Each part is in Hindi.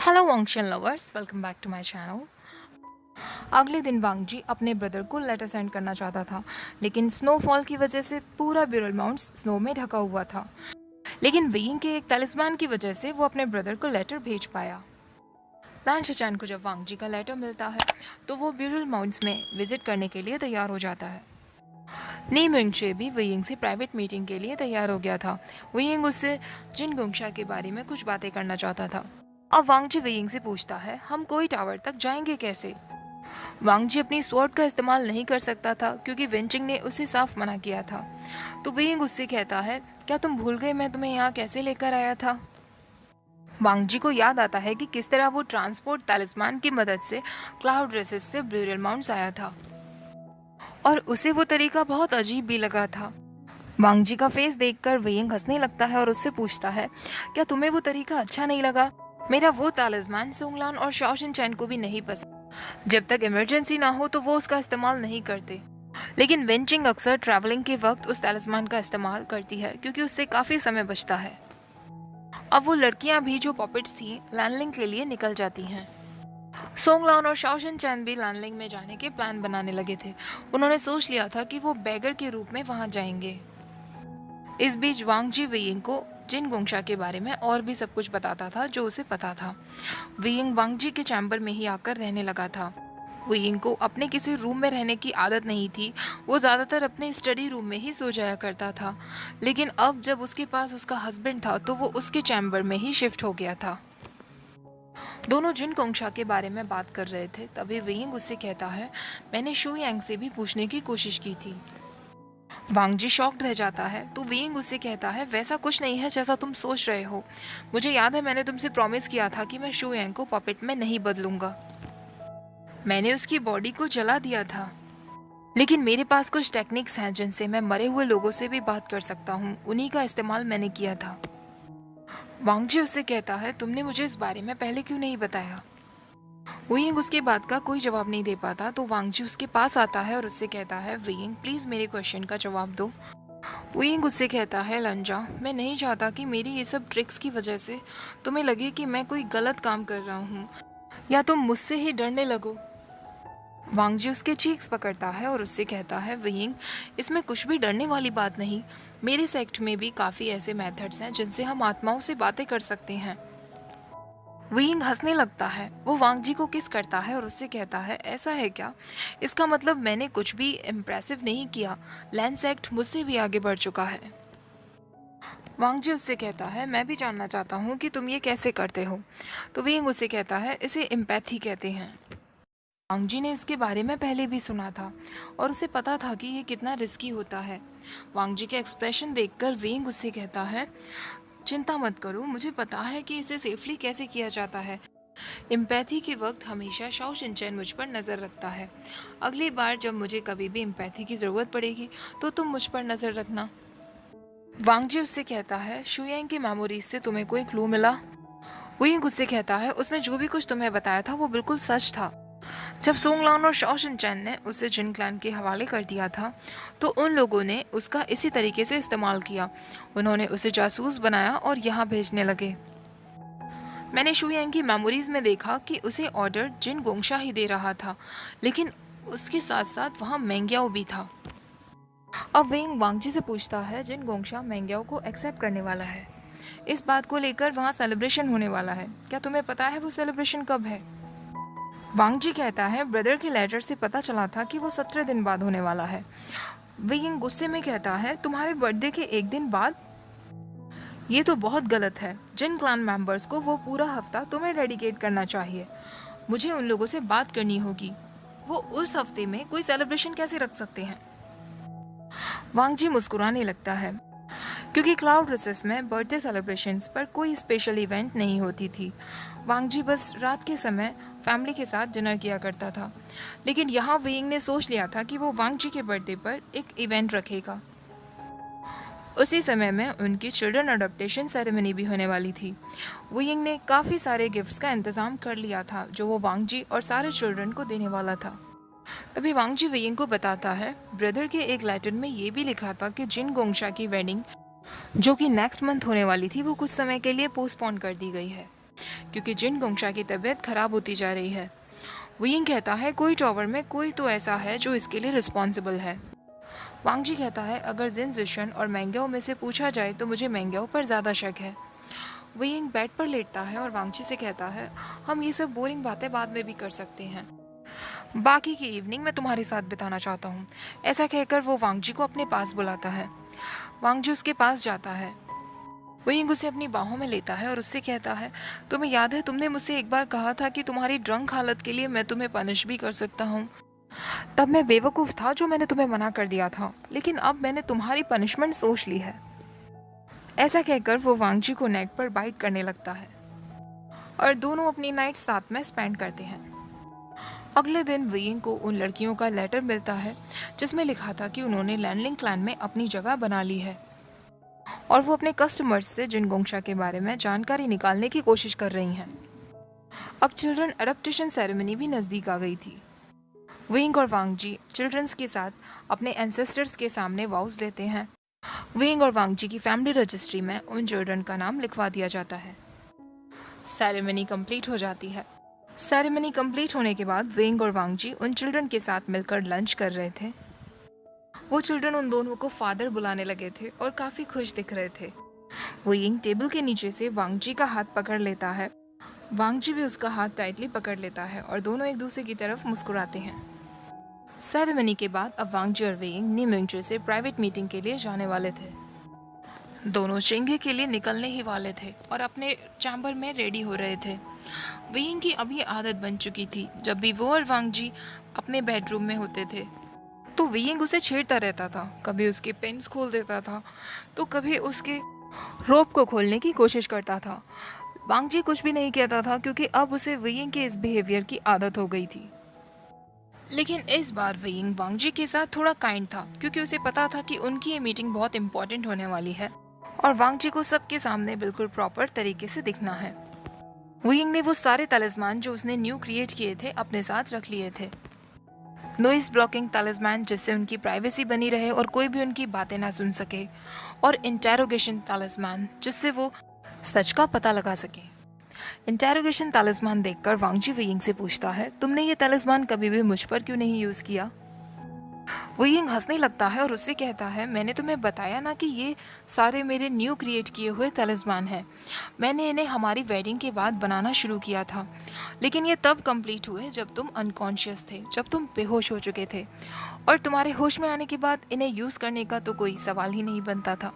Hello Wangxian lovers, welcome back to my channel. अगले दिन वांग जी अपने ब्रदर को लेटर सेंड करना चाहता था, लेकिन स्नोफॉल की वजह से पूरा ब्यूरल माउंट्स स्नो में ढका हुआ था। लेकिन वेइंग के एक तलिस्मान की वजह से वो अपने ब्रदर को लेटर भेज पाया। लान शिचैन को जब वांग जी का लेटर मिलता है तो वो ब्यूरल माउंट्स में विजिट करने के लिए तैयार हो जाता है। नी मिंगचे भी वेइंग से प्राइवेट मीटिंग के लिए तैयार हो गया था। वेइंग उससे जिन गुंगशा के बारे में कुछ बातें करना चाहता था। अब वांग जी वेइंग से पूछता है, हम कोई टावर तक जाएंगे कैसे? वांग जी अपनी स्वॉर्ड का इस्तेमाल नहीं कर सकता था क्योंकि वेंचिंग ने उसे साफ मना किया था। तो वेइंग उससे कहता है, क्या तुम भूल गए मैं तुम्हें यहाँ कैसे लेकर आया था? वांग जी को याद आता है कि किस तरह वो ट्रांसपोर्ट तालिस्मान की मदद से क्लाउड रेसेस से ब्यूरल माउंट्स आया था, और उसे वो तरीका बहुत अजीब भी लगा था। वांग जी का फेस देखकर वेइंग हंसने लगता है और उससे पूछता है, क्या तुम्हें वो तरीका अच्छा नहीं लगा? मेरा वो तालिस्मान सोंगलान और शाओशिन चैन को भी नहीं पसंद। जब तक इमरजेंसी ना हो तो वो उसका इस्तेमाल नहीं करते। लेकिन वेंचिंग अक्सर ट्रैवलिंग के वक्त उस तालिस्मान का इस्तेमाल करती है क्योंकि उससे काफी समय बचता है। अब वो लड़कियां भी जो पॉपेट्स थी लैंडलिंग के लिए निकल जाती हैं। सोंगलान और शाओशिन चैन भी लैंडलिंग में जाने के प्लान बनाने लगे थे। उन्होंने सोच लिया था कि वो बैगर के रूप में वहां जाएंगे। इस बीच वांग जी वेइंग को जिन गोंगशा के बारे में और भी सब कुछ बताता था जो उसे पता था। वेइंग वांग जी के चैम्बर में ही आकर रहने लगा था। वेइंग को अपने किसी रूम में रहने की आदत नहीं थी। वो ज़्यादातर अपने स्टडी रूम में ही सो जाया करता था। लेकिन अब जब उसके पास उसका हस्बैंड था तो वो उसके चैम्बर में ही शिफ्ट हो गया था। दोनों जिन गोंगशा के बारे में बात कर रहे थे तभी वेइंग उससे कहता है, मैंने शू यांग से भी पूछने की कोशिश की थी। वांग जी शॉक्ड रह जाता है तो वेइंग उससे कहता है, वैसा कुछ नहीं है जैसा तुम सोच रहे हो। मुझे याद है मैंने तुमसे प्रॉमिस किया था कि मैं शू यांग को पपेट में नहीं बदलूंगा। मैंने उसकी बॉडी को जला दिया था, लेकिन मेरे पास कुछ टेक्निक्स हैं जिनसे मैं मरे हुए लोगों से भी बात कर सकता हूँ। उन्हीं का इस्तेमाल मैंने किया था। वांग जी उससे कहता है, तुमने मुझे इस बारे में पहले क्यों नहीं बताया? वेइंग उसके बात का कोई जवाब नहीं दे पाता तो वांग जी उसके पास आता है और उससे कहता है, वेइंग प्लीज मेरे क्वेश्चन का जवाब दो। वेइंग उससे कहता है, लंजा मैं नहीं चाहता कि मेरी ये सब ट्रिक्स की वजह से तुम्हें लगे कि मैं कोई गलत काम कर रहा हूँ या तुम मुझसे ही डरने लगो। वांग जी उसके चीक्स पकड़ता है और उससे कहता है, वेइंग इसमें कुछ भी डरने वाली बात नहीं। मेरे सेक्ट में भी काफ़ी ऐसे मेथड्स हैं जिनसे हम आत्माओं से बातें कर सकते हैं। वेइंग हंसने लगता है। वो वांग जी को किस करता है और उससे कहता है, ऐसा है क्या? इसका मतलब मैंने कुछ भी इम्प्रेसिव नहीं किया। लैंड सेक्ट मुझसे भी आगे बढ़ चुका है। वांग जी उससे कहता है, मैं भी जानना चाहता हूँ कि तुम ये कैसे करते हो। तो वेइंग उससे कहता है, इसे एम्पैथी कहते हैं। वांग जी ने इसके बारे में पहले भी सुना था और उसे पता था कि ये कितना रिस्की होता है। वांग जी के एक्सप्रेशन देखकर वेइंग उससे कहता है, चिंता मत करो, मुझे पता है कि इसे सेफली कैसे किया जाता है। एम्पैथी के वक्त हमेशा शाओ शिनचैन मुझ पर नज़र रखता है। अगली बार जब मुझे कभी भी एम्पैथी की ज़रूरत पड़ेगी तो तुम मुझ पर नज़र रखना। वांग जी उससे कहता है, शुयांग की मेमोरीज से तुम्हें कोई क्लू मिला? वही उससे कहता है, उसने जो भी कुछ तुम्हें बताया था वो बिल्कुल सच था। जब सोंगलान और शाओ शिनचैन ने उसे जिन क्लैन के हवाले कर दिया था तो उन लोगों ने उसका इसी तरीके से इस्तेमाल किया। उन्होंने उसे जासूस बनाया और यहाँ भेजने लगे। मैंने शुयांग की मेमोरीज में देखा कि उसे ऑर्डर जिन गोंगशा ही दे रहा था, लेकिन उसके साथ साथ वहाँ मेंग्याओ भी था। अब वेंग वांगजी से पूछता है, जिन गोंगशा मेंग्याओ को एक्सेप्ट करने वाला है। इस बात को लेकर वहाँ सेलिब्रेशन होने वाला है। क्या तुम्हें पता है वो सेलिब्रेशन कब है? वांगजी कहता है, ब्रदर के लेटर से पता चला था कि वो 17 दिन बाद होने वाला है। वेइंग गुस्से में कहता है, तुम्हारे बर्थडे के एक दिन बाद? ये तो बहुत गलत है। जिन क्लान मेंबर्स को वो पूरा हफ्ता तुम्हें डेडिकेट करना चाहिए। मुझे उन लोगों से बात करनी होगी। वो उस हफ्ते में कोई सेलिब्रेशन कैसे रख सकते हैं? वांगजी मुस्कुराने लगता है क्योंकि क्लाउड रिसेस में बर्थडे सेलिब्रेशंस पर कोई स्पेशल इवेंट नहीं होती थी। वांगजी बस रात के समय फैमिली के साथ डिनर किया करता था। लेकिन यहाँ वेइंग ने सोच लिया था कि वो वांगजी के बर्थडे पर एक इवेंट रखेगा। उसी समय में उनकी चिल्ड्रन अडॉप्टेशन सेरेमनी भी होने वाली थी। वेइंग ने काफ़ी सारे गिफ्ट्स का इंतज़ाम कर लिया था जो वो वांगजी और सारे चिल्ड्रन को देने वाला था। तभी वांगजी वेइंग को बताता है, ब्रदर के एक लेटर में ये भी लिखा था कि जिन गोंगशा की वेडिंग जो कि नेक्स्ट मंथ होने वाली थी वो कुछ समय के लिए पोस्टपोन कर दी गई है। क्योंकि जिन गोंगशा की तबीयत खराब होती जा रही है। वियिंग कहता है कोई टॉवर में कोई तो ऐसा है जो इसके लिए रिस्पॉन्सिबल है। वांग जी कहता है अगर जिन जिशन और मैंग्याओ में से पूछा जाए तो मुझे मैंग्याओ पर ज़्यादा शक है। वियिंग बेड पर लेटता है और वांग जी से कहता है हम ये सब बोरिंग बातें बाद में भी कर सकते हैं। बाकी की इवनिंग मैं तुम्हारे साथ बिताना चाहता हूँ। ऐसा कहकर वो वांग जी को अपने पास बुलाता है। वांग जी उसके पास जाता है। वियिंग उसे अपनी बाहों में लेता है और उससे कहता है तुम्हें याद है तुमने मुझसे एक बार कहा था कि तुम्हारी ड्रंक हालत के लिए मैं तुम्हें पनिश भी कर सकता हूँ। तब मैं बेवकूफ़ था जो मैंने तुम्हें मना कर दिया था, लेकिन अब मैंने तुम्हारी पनिशमेंट सोच ली है। ऐसा कहकर वो वांग जी को नेक पर बाइट करने लगता है और दोनों अपनी नाइट साथ में स्पेंड करते हैं। अगले दिन वियिंग को उन लड़कियों का लेटर मिलता है जिसमें लिखा था कि उन्होंने लैंडलिंग क्लैन में अपनी जगह बना ली है और वो अपने कस्टमर्स से जिन गोंगशा के बारे में जानकारी निकालने की कोशिश कर रही हैं। अब चिल्ड्रन अडॉप्टेशन सेरेमनी भी नज़दीक आ गई थी। वियिंग और वांग जी चिल्ड्रंस के साथ अपने एंसेस्टर्स के सामने वाउस लेते हैं। वियिंग और वांग जी की फैमिली रजिस्ट्री में उन चिल्ड्रन का नाम लिखवा दिया जाता है। सेरेमनी कंप्लीट हो जाती है। सेरेमनी कंप्लीट होने के बाद वियिंग और वांग जी उन चिल्ड्रन के साथ मिलकर लंच कर रहे थे। वो चिल्ड्रन उन दोनों को फादर बुलाने लगे थे और काफ़ी खुश दिख रहे थे। वियिंग टेबल के नीचे से वांग जी का हाथ पकड़ लेता है। वांग जी भी उसका हाथ टाइटली पकड़ लेता है और दोनों एक दूसरे की तरफ मुस्कुराते हैं। सेरेमनी के बाद अब वांग जी और वियिंग नीमिंगजे से प्राइवेट मीटिंग के लिए जाने वाले थे। दोनों चेंगे के लिए निकलने ही वाले थे और अपने चैम्बर में रेडी हो रहे थे। वियिंग की अब ये आदत बन चुकी थी, जब भी वो और वांग जी अपने बेडरूम में होते थे तो वियिंग उसे छेड़ता रहता था। कभी उसके पेन्स खोल देता था तो कभी उसके रोप को खोलने की कोशिश करता था। वांग जी कुछ भी नहीं कहता था क्योंकि अब उसे वियिंग के इस बिहेवियर की आदत हो गई थी। लेकिन इस बार वियिंग वांग जी के साथ थोड़ा काइंड था क्योंकि उसे पता था कि उनकी ये मीटिंग बहुत इंपॉर्टेंट होने वाली है और वांग जी को सबके सामने बिल्कुल प्रॉपर तरीके से दिखना है। वियिंग ने वो सारे तलिस्मान जो उसने न्यू क्रिएट किए थे अपने साथ रख लिए थे। नॉइज ब्लॉकिंग तलिस्मान जिससे उनकी प्राइवेसी बनी रहे और कोई भी उनकी बातें ना सुन सके, और इंटेरोगेशन तलिस्मान जिससे वो सच का पता लगा सके। इंटेरोगेशन तलिस्मान देखकर वांग जी वियिंग से पूछता है तुमने ये तलिस्मान कभी भी मुझ पर क्यों नहीं यूज़ किया। वियिंग हंसने लगता है और उससे कहता है मैंने तुम्हें बताया ना कि ये सारे मेरे न्यू क्रिएट किए हुए तलिस्मान हैं। मैंने इन्हें हमारी वेडिंग के बाद बनाना शुरू किया था, लेकिन ये तब कंप्लीट हुए जब तुम अनकॉन्शियस थे, जब तुम बेहोश हो चुके थे, और तुम्हारे होश में आने के बाद इन्हें यूज़ करने का तो कोई सवाल ही नहीं बनता था।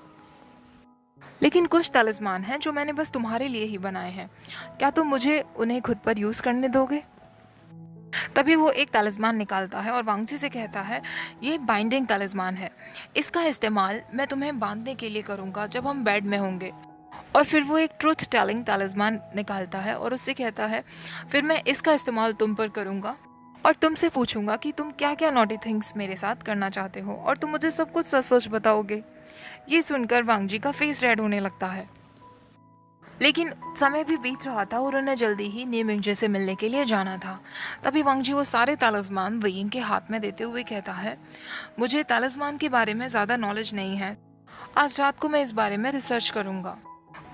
लेकिन कुछ तलिस्मान हैं जो मैंने बस तुम्हारे लिए ही बनाए हैं, क्या तुम मुझे उन्हें खुद पर यूज़ करने दोगे। तभी वो एक तलिस्मान निकालता है और वांग जी से कहता है ये बाइंडिंग तलिस्मान है, इसका इस्तेमाल मैं तुम्हें बांधने के लिए करूँगा जब हम बेड में होंगे। और फिर वो एक ट्रूथ टेलिंग तलिस्मान निकालता है और उससे कहता है फिर मैं इसका इस्तेमाल तुम पर करूँगा और तुमसे पूछूंगा कि तुम क्या क्या नॉटी थिंग्स मेरे साथ करना चाहते हो और तुम मुझे सब कुछ सच सच बताओगे। ये सुनकर वांग जी का फेस रेड होने लगता है। लेकिन समय भी बीत रहा था और उन्हें जल्दी ही नीमिंगजे से मिलने के लिए जाना था। तभी वांग जी वो सारे तलिस्मान वियिंग के हाथ में देते हुए कहता है मुझे तलिस्मान के बारे में ज़्यादा नॉलेज नहीं है, आज रात को मैं इस बारे में रिसर्च करूँगा।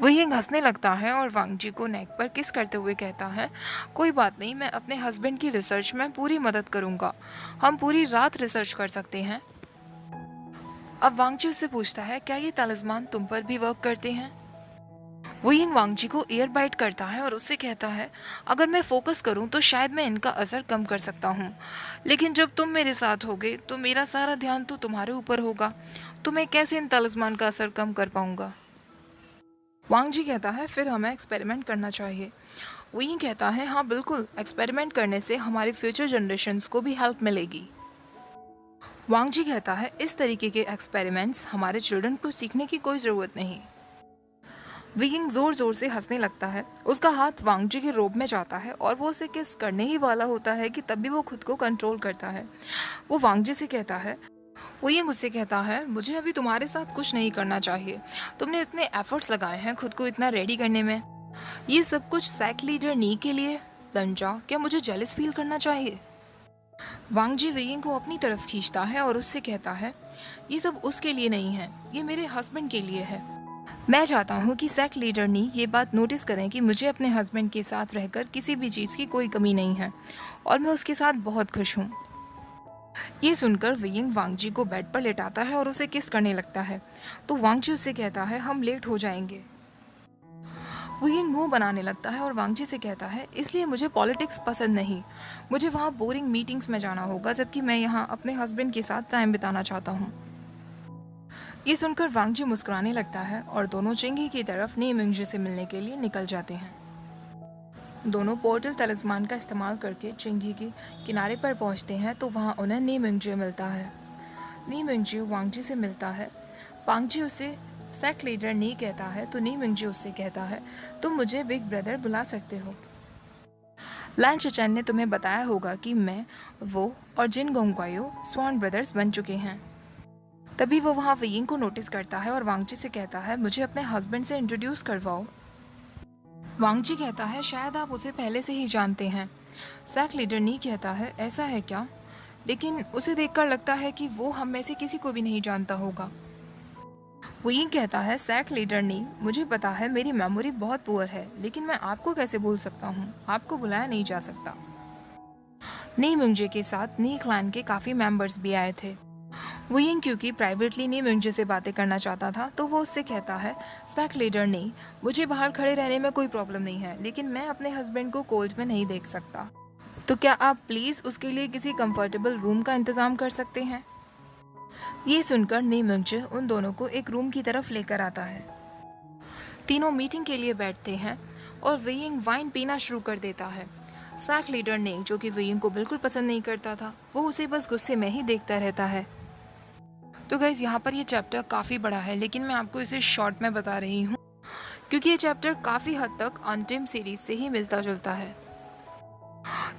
वियिंग हंसने लगता है और वांग जी को नेक पर किस करते हुए कहता है कोई बात नहीं, मैं अपने हस्बैंड की रिसर्च में पूरी मदद करूँगा, हम पूरी रात रिसर्च कर सकते हैं। अब वांग जी उससे पूछता है क्या ये तलिस्मान तुम पर भी वर्क करते हैं। वियिंग वांग जी को ईयर बाइट करता है और उससे कहता है अगर मैं फोकस करूं तो शायद मैं इनका असर कम कर सकता हूं, लेकिन जब तुम मेरे साथ होगे तो मेरा सारा ध्यान तो तुम्हारे ऊपर होगा, तो मैं कैसे इन तलिस्मान का असर कम कर पाऊंगा। वांग जी कहता है फिर हमें एक्सपेरिमेंट करना चाहिए। वियिंग कहता है हाँ बिल्कुल, एक्सपेरिमेंट करने से हमारी फ्यूचर जनरेशन्स को भी हेल्प मिलेगी। वांग जी कहता है इस तरीके के एक्सपेरिमेंट्स हमारे चिल्ड्रन को सीखने की कोई ज़रूरत नहीं। वियिंग जोर जोर से हंसने लगता है, उसका हाथ वांग जी के रोब में जाता है और वो उसे किस करने ही वाला होता है कि तभी वो खुद को कंट्रोल करता है। वो वांग जी से कहता है, वियिंग उससे कहता है मुझे अभी तुम्हारे साथ कुछ नहीं करना चाहिए, तुमने इतने एफर्ट्स लगाए हैं खुद को इतना रेडी करने में, ये सब कुछ सैक लीडर नी के लिए। लंजा, क्या मुझे जेलस फील करना चाहिए। वांग जी वियिंग को अपनी तरफ खींचता है और उससे कहता है ये सब उसके लिए नहीं है, ये मेरे हस्बैंड के लिए है। मैं चाहता हूँ कि सेक्ट लीडर नी ये बात नोटिस करें कि मुझे अपने हस्बैंड के साथ रहकर किसी भी चीज़ की कोई कमी नहीं है और मैं उसके साथ बहुत खुश हूँ। ये सुनकर वियिंग वांगजी को बेड पर लेटाता है और उसे किस करने लगता है। तो वांगजी उससे कहता है हम लेट हो जाएंगे। वियिंग मुंह बनाने लगता है और वांगजी से कहता है इसलिए मुझे पॉलिटिक्स पसंद नहीं, मुझे वहाँ बोरिंग मीटिंग्स में जाना होगा जबकि मैं यहाँ अपने हस्बैंड के साथ टाइम बिताना चाहता हूँ। ये सुनकर वांगजी मुस्कुराने लगता है और दोनों चिंगी की तरफ नी मिंगजी से मिलने के लिए निकल जाते हैं। दोनों पोर्टल तलिस्मान का इस्तेमाल करके चिंगी के किनारे पर पहुंचते हैं तो वहां उन्हें नी मिंगजी मिलता है। नी मिंगजी वांगजी से मिलता है। वांगजी उसे सेक्ट लीडर नी कहता है तो नी मिंगजी उससे कहता है तुम मुझे बिग ब्रदर बुला सकते हो। लैन चचैन ने तुम्हें बताया होगा कि मैं, वो और जिन गोंगवायो स्वॉन ब्रदर्स बन चुके हैं। तभी वो वहाँ वियिंग को नोटिस करता है और वांगजी से कहता है मुझे अपने हस्बैंड से इंट्रोड्यूस करवाओ। वांगजी कहता है शायद आप उसे पहले से ही जानते हैं। सेक्ट लीडर नी कहता है ऐसा है क्या, लेकिन उसे देखकर लगता है कि वो हम में से किसी को भी नहीं जानता होगा। वियिंग कहता है सेक्ट लीडर नी मुझे पता है मेरी मेमोरी बहुत पुअर है, लेकिन मैं आपको कैसे भूल सकता हूँ, आपको बुलाया नहीं जा सकता। नी मिंगजे के साथ नी क्लैन के काफ़ी मेंबर्स भी आए थे। वियिंग क्योंकि प्राइवेटली नी मिंगजे से बातें करना चाहता था तो वो उससे कहता है सेक्ट लीडर नी मुझे बाहर खड़े रहने में कोई प्रॉब्लम नहीं है, लेकिन मैं अपने हस्बैंड को कोल्ड में नहीं देख सकता, तो क्या आप प्लीज़ उसके लिए किसी कंफर्टेबल रूम का इंतज़ाम कर सकते हैं। ये सुनकर नी मिंगजे उन दोनों को एक रूम की तरफ लेकर आता है। तीनों मीटिंग के लिए बैठते हैं और वियिंग वाइन पीना शुरू कर देता है। सेक्ट लीडर ने, जो कि वियिंग को बिल्कुल पसंद नहीं करता था, वो उसे बस गुस्से में ही देखता रहता है। तो गाइस यहाँ पर ये चैप्टर काफ़ी बड़ा है, लेकिन मैं आपको इसे शॉर्ट में बता रही हूँ क्योंकि ये चैप्टर काफ़ी हद तक अंतिम सीरीज से ही मिलता जुलता है।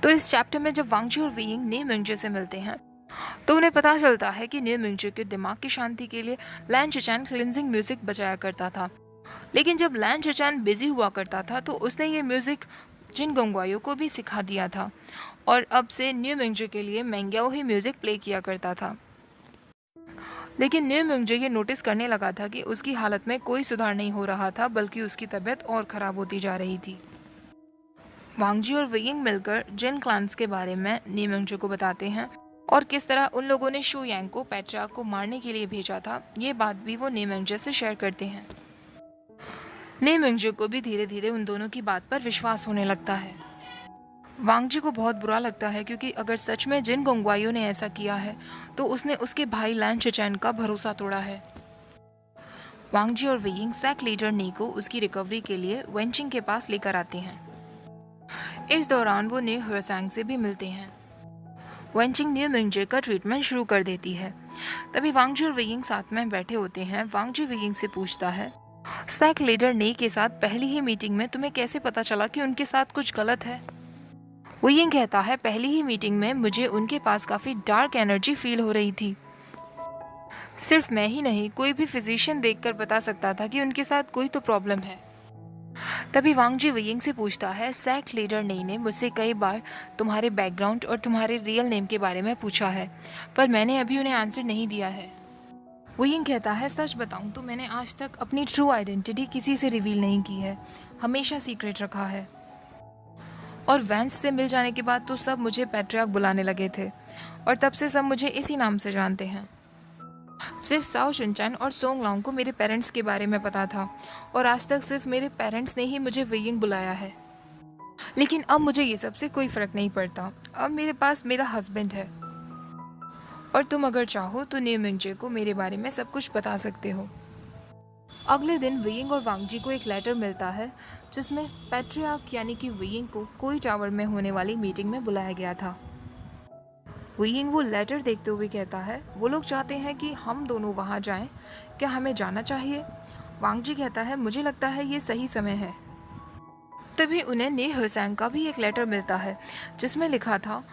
तो इस चैप्टर में जब वांगजी और वियिंग नी मिंगजे से मिलते हैं तो उन्हें पता चलता है कि नी मिंगजे के दिमाग की शांति के लिए लैन चचैन क्लिनजिंग म्यूजिक बजाया करता था, लेकिन जब लैन चचैन बिजी हुआ करता था तो उसने ये म्यूजिक जिन गोंगवायो को भी सिखा दिया था और अब से न्यू मिंगजे के लिए मेंग्याओ ही म्यूजिक प्ले किया करता था। लेकिन न्यू मिंगजे ये नोटिस करने लगा था कि उसकी हालत में कोई सुधार नहीं हो रहा था, बल्कि उसकी तबीयत और ख़राब होती जा रही थी। वांगजी और वियिंग मिलकर जिन क्लान्स के बारे में न्यू मिंगजे को बताते हैं और किस तरह उन लोगों ने शू यांग को पैट्रियार्क को मारने के लिए भेजा था, ये बात भी वो न्यू मिंगजे से शेयर करते हैं। न्यू मिंगजे को भी धीरे धीरे उन दोनों की बात पर विश्वास होने लगता है। वांगजी को बहुत बुरा लगता है क्योंकि अगर सच में जिन गोंगवायो ने ऐसा किया है तो उसने उसके भाई लैन चचैन का भरोसा तोड़ा है। वांगजी और वियिंग सेक्ट लीडर नी को उसकी रिकवरी के लिए वेंचिंग के पास लेकर आते हैं। इस दौरान वो न्यू ह्वेसैंग से भी मिलते हैं। वेंचिंग न्यू मिंगजे का ट्रीटमेंट शुरू कर देती है। तभी वांगजी और वियिंग साथ में बैठे होते हैं। वांगजी वियिंग से पूछता है सेक्ट लीडर नी के साथ पहली ही मीटिंग में तुम्हें कैसे पता चला कि उनके साथ कुछ गलत है। वियिंग कहता है पहली ही मीटिंग में मुझे उनके पास काफ़ी डार्क एनर्जी फील हो रही थी। सिर्फ मैं ही नहीं, कोई भी फिजिशियन देखकर बता सकता था कि उनके साथ कोई तो प्रॉब्लम है। तभी वांगजी वियिंग से पूछता है सेक्ट लीडर नी ने मुझसे कई बार तुम्हारे बैकग्राउंड और तुम्हारे रियल नेम के बारे में पूछा है, पर मैंने अभी उन्हें आंसर नहीं दिया है। वियिंग कहता है सच बताऊं तो मैंने आज तक अपनी ट्रू आइडेंटिटी किसी से रिवील नहीं की है, हमेशा सीक्रेट रखा है। और वैंस से मिल जाने के बाद तो सब मुझे पैट्रियार्क बुलाने लगे थे और तब से सब मुझे इसी नाम से जानते हैं। सिर्फ साओ शिनचैन और सोंग लॉन्ग को मेरे पेरेंट्स के बारे में पता था और आज तक सिर्फ मेरे पेरेंट्स ने ही मुझे वियिंग बुलाया है। लेकिन अब मुझे ये सबसे कोई फ़र्क नहीं पड़ता, अब मेरे पास मेरा हस्बैंड है और तुम अगर चाहो तो न्यू मिंगजे को मेरे बारे में सब कुछ बता सकते हो। अगले दिन वियिंग और वांगजी को एक लेटर मिलता है जिसमें पैट्रियार्क यानी कि वियिंग को कोई टावर में होने वाली मीटिंग में बुलाया गया था। वियिंग वो लेटर देखते हुए कहता है वो लोग चाहते हैं कि हम दोनों वहाँ जाएं, क्या हमें जाना चाहिए। वांगजी कहता है मुझे लगता है ये सही समय है। तभी उन्हें नी ह्वेसैंग का भी एक लेटर मिलता है जिसमें लिखा था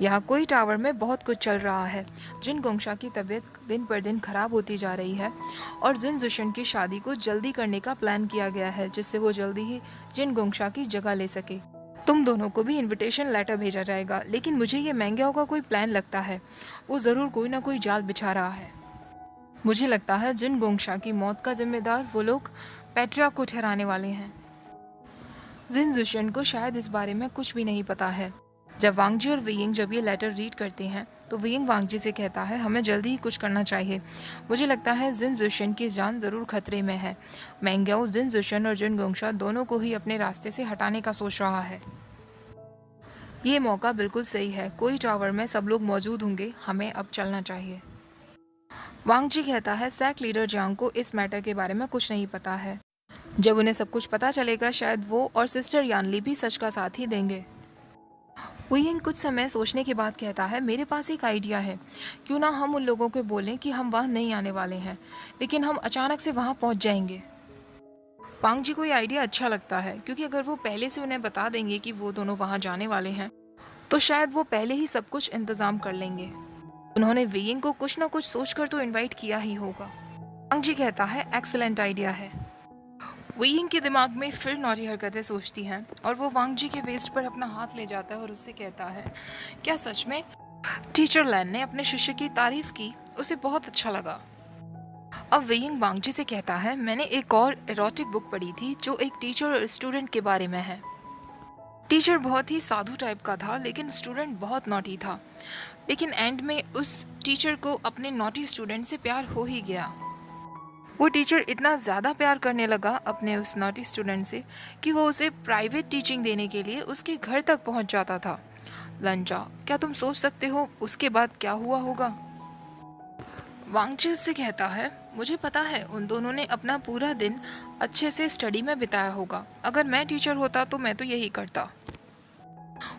यहाँ कोई टावर में बहुत कुछ चल रहा है। जिन गोंगशा की तबीयत दिन पर दिन खराब होती जा रही है और जिन जुशन की शादी को जल्दी करने का प्लान किया गया है जिससे वो जल्दी ही जिन गोंगशा की जगह ले सके। तुम दोनों को भी इनविटेशन लेटर भेजा जाएगा, लेकिन मुझे ये मेंग्याओ का कोई प्लान लगता है, वो ज़रूर कोई ना कोई जाल बिछा रहा है। मुझे लगता है जिन गोंगशा की मौत का जिम्मेदार वो लोग पेट्रिया को ठहराने वाले हैं। जिन जुशन को शायद इस बारे में कुछ भी नहीं पता है। जब वांगजी और वेइंग जब ये लेटर रीड करते हैं तो वेइंग वांगजी से कहता है हमें जल्दी ही कुछ करना चाहिए। मुझे लगता है जिन जुशन की जान ज़रूर खतरे में है। मैंग्याओ जिन जुशन और जिन गोंगशा दोनों को ही अपने रास्ते से हटाने का सोच रहा है। ये मौका बिल्कुल सही है, कोई टावर में सब लोग मौजूद होंगे, हमें अब चलना चाहिए। वांगजी कहता है सैक लीडर जियांग को इस मैटर के बारे में कुछ नहीं पता है। जब उन्हें सब कुछ पता चलेगा शायद वो और सिस्टर यानली भी सच का साथ ही देंगे। हुइंग कुछ समय सोचने के बाद कहता है मेरे पास एक आइडिया है, क्यों ना हम उन लोगों को बोलें कि हम वहाँ नहीं आने वाले हैं, लेकिन हम अचानक से वहाँ पहुँच जाएंगे। पांग जी को ये आइडिया अच्छा लगता है क्योंकि अगर वो पहले से उन्हें बता देंगे कि वो दोनों वहाँ जाने वाले हैं तो शायद वो पहले ही सब कुछ इंतजाम कर लेंगे। उन्होंने वेइंग को कुछ ना कुछ सोचकर तो इनवाइट किया ही होगा। पांग जी कहता है एक्सीलेंट आइडिया है। वेइंग के दिमाग में फिर नौटी हरकतें सोचती हैं और वो वांग जी के वेस्ट पर अपना हाथ ले जाता है और उससे कहता है क्या सच में टीचर लैन ने अपने शिष्य की तारीफ की, उसे बहुत अच्छा लगा। अब वेइंग वांग जी से कहता है मैंने एक और एरोटिक बुक पढ़ी थी जो एक टीचर और स्टूडेंट के बारे में है। टीचर बहुत ही साधु टाइप का था लेकिन स्टूडेंट बहुत नॉटी था, लेकिन एंड में उस टीचर को अपने नॉटी स्टूडेंट से प्यार हो ही गया। वो टीचर इतना ज़्यादा प्यार करने लगा अपने उस नॉटी स्टूडेंट से कि वो उसे प्राइवेट टीचिंग देने के लिए उसके घर तक पहुंच जाता था। लंजा, क्या तुम सोच सकते हो उसके बाद क्या हुआ होगा? वांगची उससे कहता है मुझे पता है उन दोनों ने अपना पूरा दिन अच्छे से स्टडी में बिताया होगा, अगर मैं टीचर होता तो मैं तो यही करता।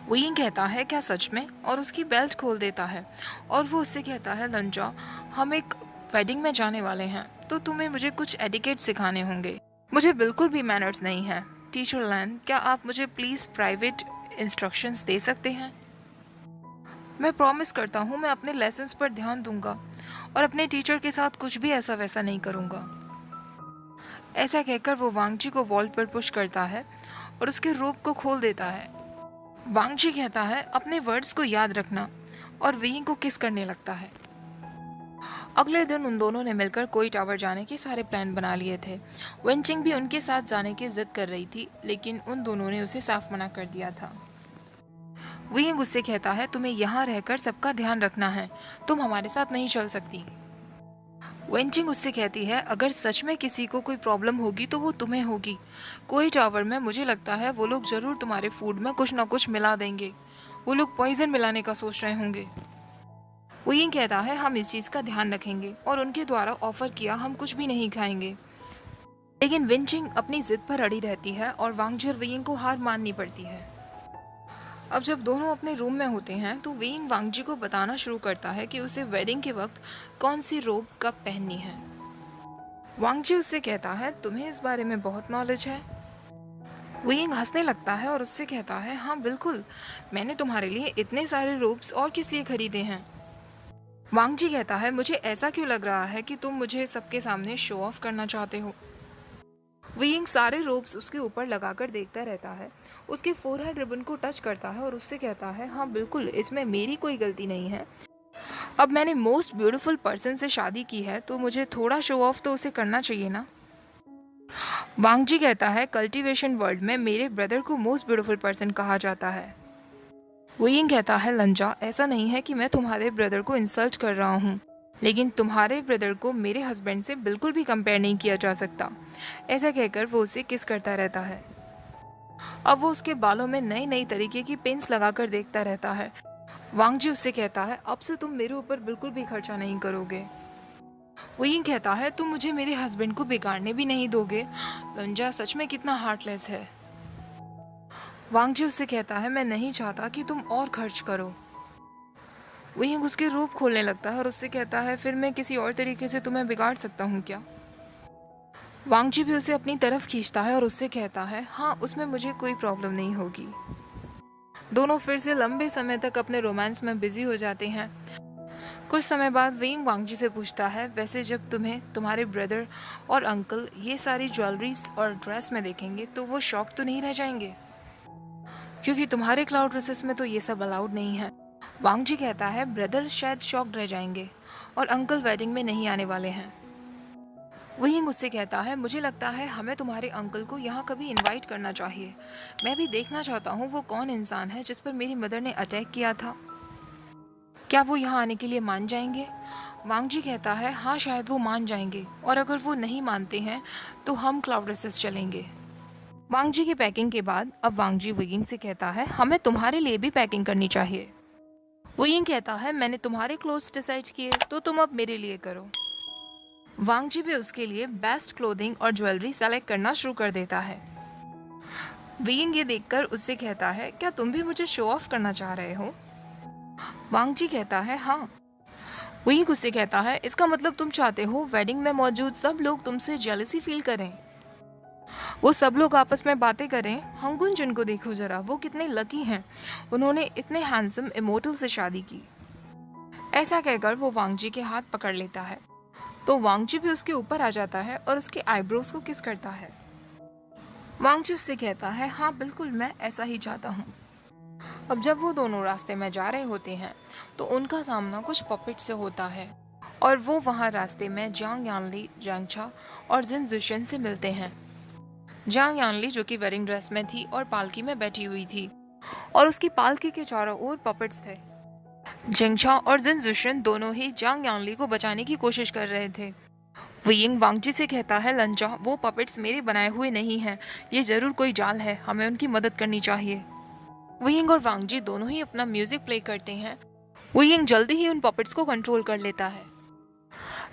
वुइंग कहता है क्या सच में, और उसकी बेल्ट खोल देता है और वो उससे कहता है लंजा, हम एक वेडिंग में जाने वाले हैं तो तुम्हें मुझे कुछ एटिकेट सिखाने होंगे। मुझे बिल्कुल भी मैनर्स नहीं है। टीचर लैन, क्या आप मुझे प्लीज़ प्राइवेट इंस्ट्रक्शंस दे सकते हैं? मैं प्रॉमिस करता हूँ मैं अपने लेसन्स पर ध्यान दूंगा और अपने टीचर के साथ कुछ भी ऐसा वैसा नहीं करूँगा। ऐसा कहकर वो वांगजी को वॉल पर पुश करता है और उसके रोप को खोल देता है। वांगजी कहता है अपने वर्ड्स को याद रखना और वेइंग को किस करने लगता है। अगले दिन उन दोनों ने मिलकर कोई टावर जाने के सारे प्लान बना लिए थे। वेंचिंग भी उनके साथ जाने की जिद कर रही थी लेकिन उन दोनों ने उसे साफ मना कर दिया था। वेइंग उससे कहता है तुम्हें यहाँ रहकर सबका ध्यान रखना है, तुम हमारे साथ नहीं चल सकती। वेंचिंग उससे कहती है अगर सच में किसी को कोई प्रॉब्लम होगी तो वो तुम्हें होगी। कोई टावर में मुझे लगता है वो लोग जरूर तुम्हारे फूड में कुछ ना कुछ मिला देंगे। वो लोग पॉइजन मिलाने का सोच रहे होंगे। वो ये कहता है हम इस चीज़ का ध्यान रखेंगे और उनके द्वारा ऑफर किया हम कुछ भी नहीं खाएंगे। लेकिन विंचिंग अपनी जिद पर अड़ी रहती है और वांगजी और वेइंग को हार माननी पड़ती है। अब जब दोनों अपने रूम में होते हैं तो वेइंग वांगजी को बताना शुरू करता है कि उसे वेडिंग के वक्त कौन सी रोब कब पहननी है। वांगजी उससे कहता है तुम्हें इस बारे में बहुत नॉलेज है। वेइंग हंसने लगता है और उससे कहता है हाँ बिल्कुल, मैंने तुम्हारे लिए इतने सारे रोब्स और किस लिए खरीदे हैं। वांगजी कहता है मुझे ऐसा क्यों लग रहा है कि तुम मुझे सबके सामने शो ऑफ करना चाहते हो। वेइंग सारे रोब्स उसके ऊपर लगाकर देखता रहता है, उसके फोरहेड रिबन को टच करता है और उससे कहता है हाँ बिल्कुल, इसमें मेरी कोई गलती नहीं है। अब मैंने मोस्ट ब्यूटीफुल पर्सन से शादी की है तो मुझे थोड़ा शो ऑफ तो उसे करना चाहिए ना। वांगजी कहता है कल्टीवेशन वर्ल्ड में मेरे ब्रदर को मोस्ट ब्यूटीफुल पर्सन कहा जाता है। वेइंग कहता है लंजा, ऐसा नहीं है कि मैं तुम्हारे ब्रदर को इंसल्ट कर रहा हूँ, लेकिन तुम्हारे ब्रदर को मेरे हस्बैंड से बिल्कुल भी कंपेयर नहीं किया जा सकता। ऐसा कहकर वो उसे किस करता रहता है। अब वो उसके बालों में नई नई तरीके की पिन्स लगाकर देखता रहता है। वांगजी उससे कहता है अब से तुम मेरे ऊपर बिल्कुल भी खर्चा नहीं करोगे। वो ये कहता है तुम मुझे मेरे हस्बैंड को बिगाड़ने भी नहीं दोगे। लंजा सच में कितना हार्टलेस है। वांगजी उससे कहता है मैं नहीं चाहता कि तुम और खर्च करो। वहीं उसके रूप खोलने लगता है और उससे कहता है फिर मैं किसी और तरीके से तुम्हें बिगाड़ सकता हूँ क्या। वांगजी भी उसे अपनी तरफ खींचता है और उससे कहता है हाँ, उसमें मुझे कोई प्रॉब्लम नहीं होगी। दोनों फिर से लंबे समय तक अपने रोमांस में बिजी हो जाते हैं। कुछ समय बाद वेइंग वांगजी से पूछता है वैसे जब तुम्हें तुम्हारे ब्रदर और अंकल ये सारी ज्वेलरीज और ड्रेस में देखेंगे तो वो शॉक तो नहीं रह जाएंगे, क्योंकि तुम्हारे क्लाउड ड्रेसेस में तो ये सब अलाउड नहीं है। वांगजी कहता है ब्रदर शायद शॉक्ड रह जाएंगे, और अंकल वेडिंग में नहीं आने वाले हैं। वही उससे कहता है, मुझे लगता है हमें तुम्हारे अंकल को यहाँ कभी इनवाइट करना चाहिए। मैं भी देखना चाहता हूँ वो कौन इंसान है जिस पर मेरी मदर ने अटैक किया था। क्या वो यहाँ आने के लिए मान जाएंगे? वांग जी कहता है, हाँ शायद वो मान जाएंगे, और अगर वो नहीं मानते हैं तो हम क्लाउड रेसेस चलेंगे। वांग जी की पैकिंग के बाद अब वांग जी वुयिंग से कहता है, हमें तुम्हारे लिए भी पैकिंग करनी चाहिए। वुयिंग कहता है, मैंने तुम्हारे क्लोथ्स डिसाइड किए तो तुम अब मेरे लिए करो। वांग जी भी उसके लिए बेस्ट क्लोथिंग और ज्वेलरी सेलेक्ट करना शुरू कर देता है। वुयिंग ये देखकर उससे कहता है, क्या तुम भी मुझे शो ऑफ करना चाह रहे हो? वांग जी कहता है, हाँ। वुयिंग उससे कहता है, इसका मतलब तुम चाहते हो वेडिंग में मौजूद सब लोग तुमसे जेलसी फील करें, वो सब लोग आपस में बातें करें। हंगुन जुन को देखो जरा, वो कितने लकी हैं, उन्होंने इतने हैंडसम इमोर्टल से शादी की। ऐसा कहकर वो वांग जी के हाथ पकड़ लेता है तो वांग जी भी उसके ऊपर आ जाता है और उसके आईब्रोज को किस करता है। वांग जी उससे कहता है, हाँ बिल्कुल, मैं ऐसा ही चाहता हूँ। अब जब वो दोनों रास्ते में जा रहे होते हैं तो उनका सामना कुछ पपेट से होता है और वो वहाँ रास्ते में जांग यानली, जांगछा और जिन जुशन से मिलते हैं। जांग यानली जो कि वेडिंग ड्रेस में थी और पालकी में बैठी हुई थी और उसकी पालकी के चारों ओर पपेट्स थे। जिंगछा और जिन जुशन दोनों ही जांग यानली को बचाने की कोशिश कर रहे थे। वुयिंग वांग जी से कहता है, लंचा, वो पपेट्स मेरे बनाए हुए नहीं हैं, ये जरूर कोई जाल है, हमें उनकी मदद करनी चाहिए। वुयिंग और वांग जी दोनों ही अपना म्यूजिक प्ले करते हैं। वुयिंग जल्दी ही उन पपेट्स को कंट्रोल कर लेता है।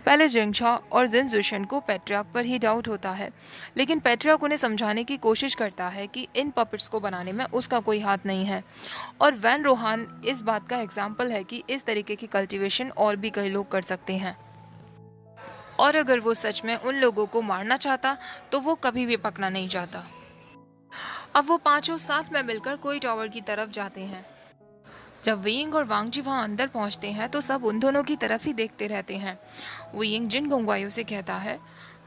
पहले जिंगछा और जिन जुशन को पेट्रियार्क पर ही डाउट होता है, लेकिन पेट्रियार्क उन्हें समझाने की कोशिश करता है कि इन पपेट्स को बनाने में उसका कोई हाथ नहीं है, और वैन रोहान इस बात का एग्जाम्पल है कि इस तरीके की कल्टीवेशन और भी कई लोग कर सकते हैं, और अगर वो सच में उन लोगों को मारना चाहता तो वो कभी भी पकड़ा नहीं जाता। अब वो पांचों साथ में मिलकर कोई टावर की तरफ जाते हैं। जब वुयिंग और वांग जी वहां अंदर पहुंचते हैं तो सब उन दोनों की तरफ ही देखते रहते हैं। वुयिंग जिन गोंगवायो से कहता है,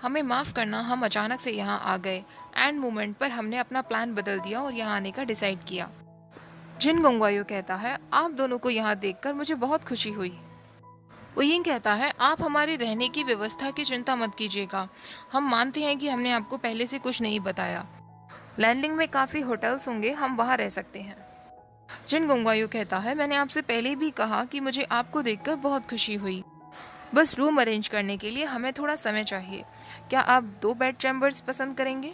हमें माफ़ करना, हम अचानक से यहाँ आ गए, एंड मोमेंट पर हमने अपना प्लान बदल दिया और यहाँ आने का डिसाइड किया। जिन गोंगवायो कहता है, आप दोनों को यहाँ देखकर मुझे बहुत खुशी हुई। वुयिंग कहता है, आप हमारे रहने की व्यवस्था की चिंता मत कीजिएगा, हम मानते हैं कि हमने आपको पहले से कुछ नहीं बताया। लैंडिंग में काफ़ी होटल्स होंगे, हम वहाँ रह सकते हैं। जिन गोंगवायो कहता है, मैंने आपसे पहले भी कहा कि मुझे आपको देखकर बहुत खुशी हुई, बस रूम अरेंज करने के लिए हमें थोड़ा समय चाहिए, क्या आप 2 बेड चैम्बर्स पसंद करेंगे?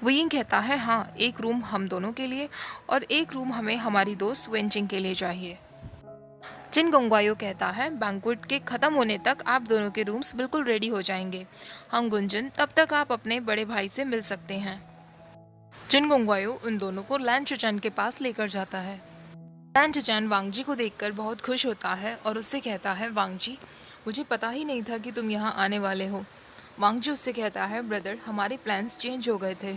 वुयिंग कहता है, हाँ, एक रूम हम दोनों के लिए और एक रूम हमें हमारी दोस्त वेंचिंग के लिए चाहिए। जिन गोंगवायो कहता है, बैंक्वेट के खत्म होने तक आप दोनों के रूम्स बिल्कुल रेडी हो जाएंगे, हंगुंजन, तब तक आप अपने बड़े भाई से मिल सकते हैं। जिन गोंगवायो उन दोनों को लैन चुचैन के पास लेकर जाता है। लैन चुचैन वांग जी को देखकर बहुत खुश होता है और उससे कहता है, वांग जी, मुझे पता ही नहीं था कि तुम यहाँ आने वाले हो। वांग जी उससे कहता है, ब्रदर, हमारे प्लान्स चेंज हो गए थे।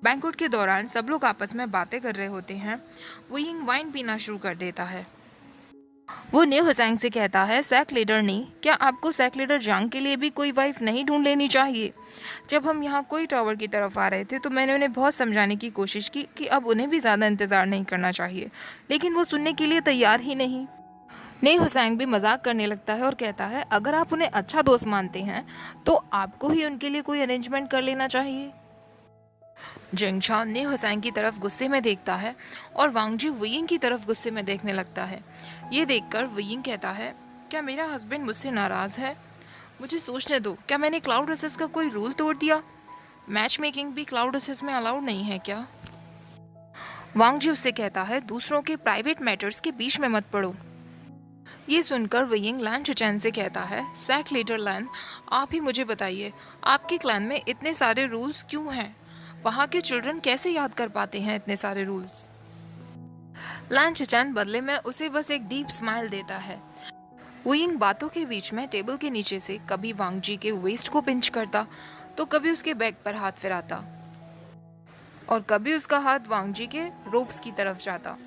बैंक्वेट के दौरान सब लोग आपस में बातें कर रहे होते हैं। वुयिंग वाइन पीना शुरू कर देता है। वो न्यू हुसैंग से कहता है, सैक लीडर ने, क्या आपको सैक लीडर जांग के लिए भी कोई वाइफ नहीं ढूंढ लेनी चाहिए? जब हम यहाँ कोई टावर की तरफ आ रहे थे तो मैंने उन्हें बहुत समझाने की कोशिश की कि अब उन्हें भी ज़्यादा इंतज़ार नहीं करना चाहिए, लेकिन वो सुनने के लिए तैयार ही नहीं। नई हुसैंग भी मजाक करने लगता है और कहता है, अगर आप उन्हें अच्छा दोस्त मानते हैं तो आपको ही उनके लिए कोई अरेंजमेंट कर लेना चाहिए। जिंगछा ने हुसैन की तरफ गुस्से में देखता है और वांग जी वुयिंग की तरफ गुस्से में देखने लगता है। ये देखकर वुयिंग कहता है, क्या मेरा हस्बैंड मुझसे नाराज़ है? मुझे सोचने दो, क्या मैंने क्लाउड रेसेस का कोई रूल तोड़ दिया? मैच मेकिंग भी क्लाउड रेसेस में अलाउड नहीं है क्या? वांग जी उससे कहता है, दूसरों के प्राइवेट मैटर्स के बीच में मत पड़ो। ये सुनकर वुयिंग लैन चुचैन से कहता है, सैक लीडर लैन, आप ही मुझे बताइए, आपके क्लैन में इतने सारे रूल्स क्यों हैं? वहाँ के चिल्ड्रन कैसे याद कर पाते हैं इतने सारे रूल्स? लैन चुचैन बदले में उसे बस एक डीप स्माइल देता है। वुयिंग बातों के बीच में टेबल के नीचे से कभी वांग जी के वेस्ट को पिंच करता तो कभी उसके बैक पर हाथ फिराता और कभी उसका हाथ वांग जी के रोप्स की तरफ जाता।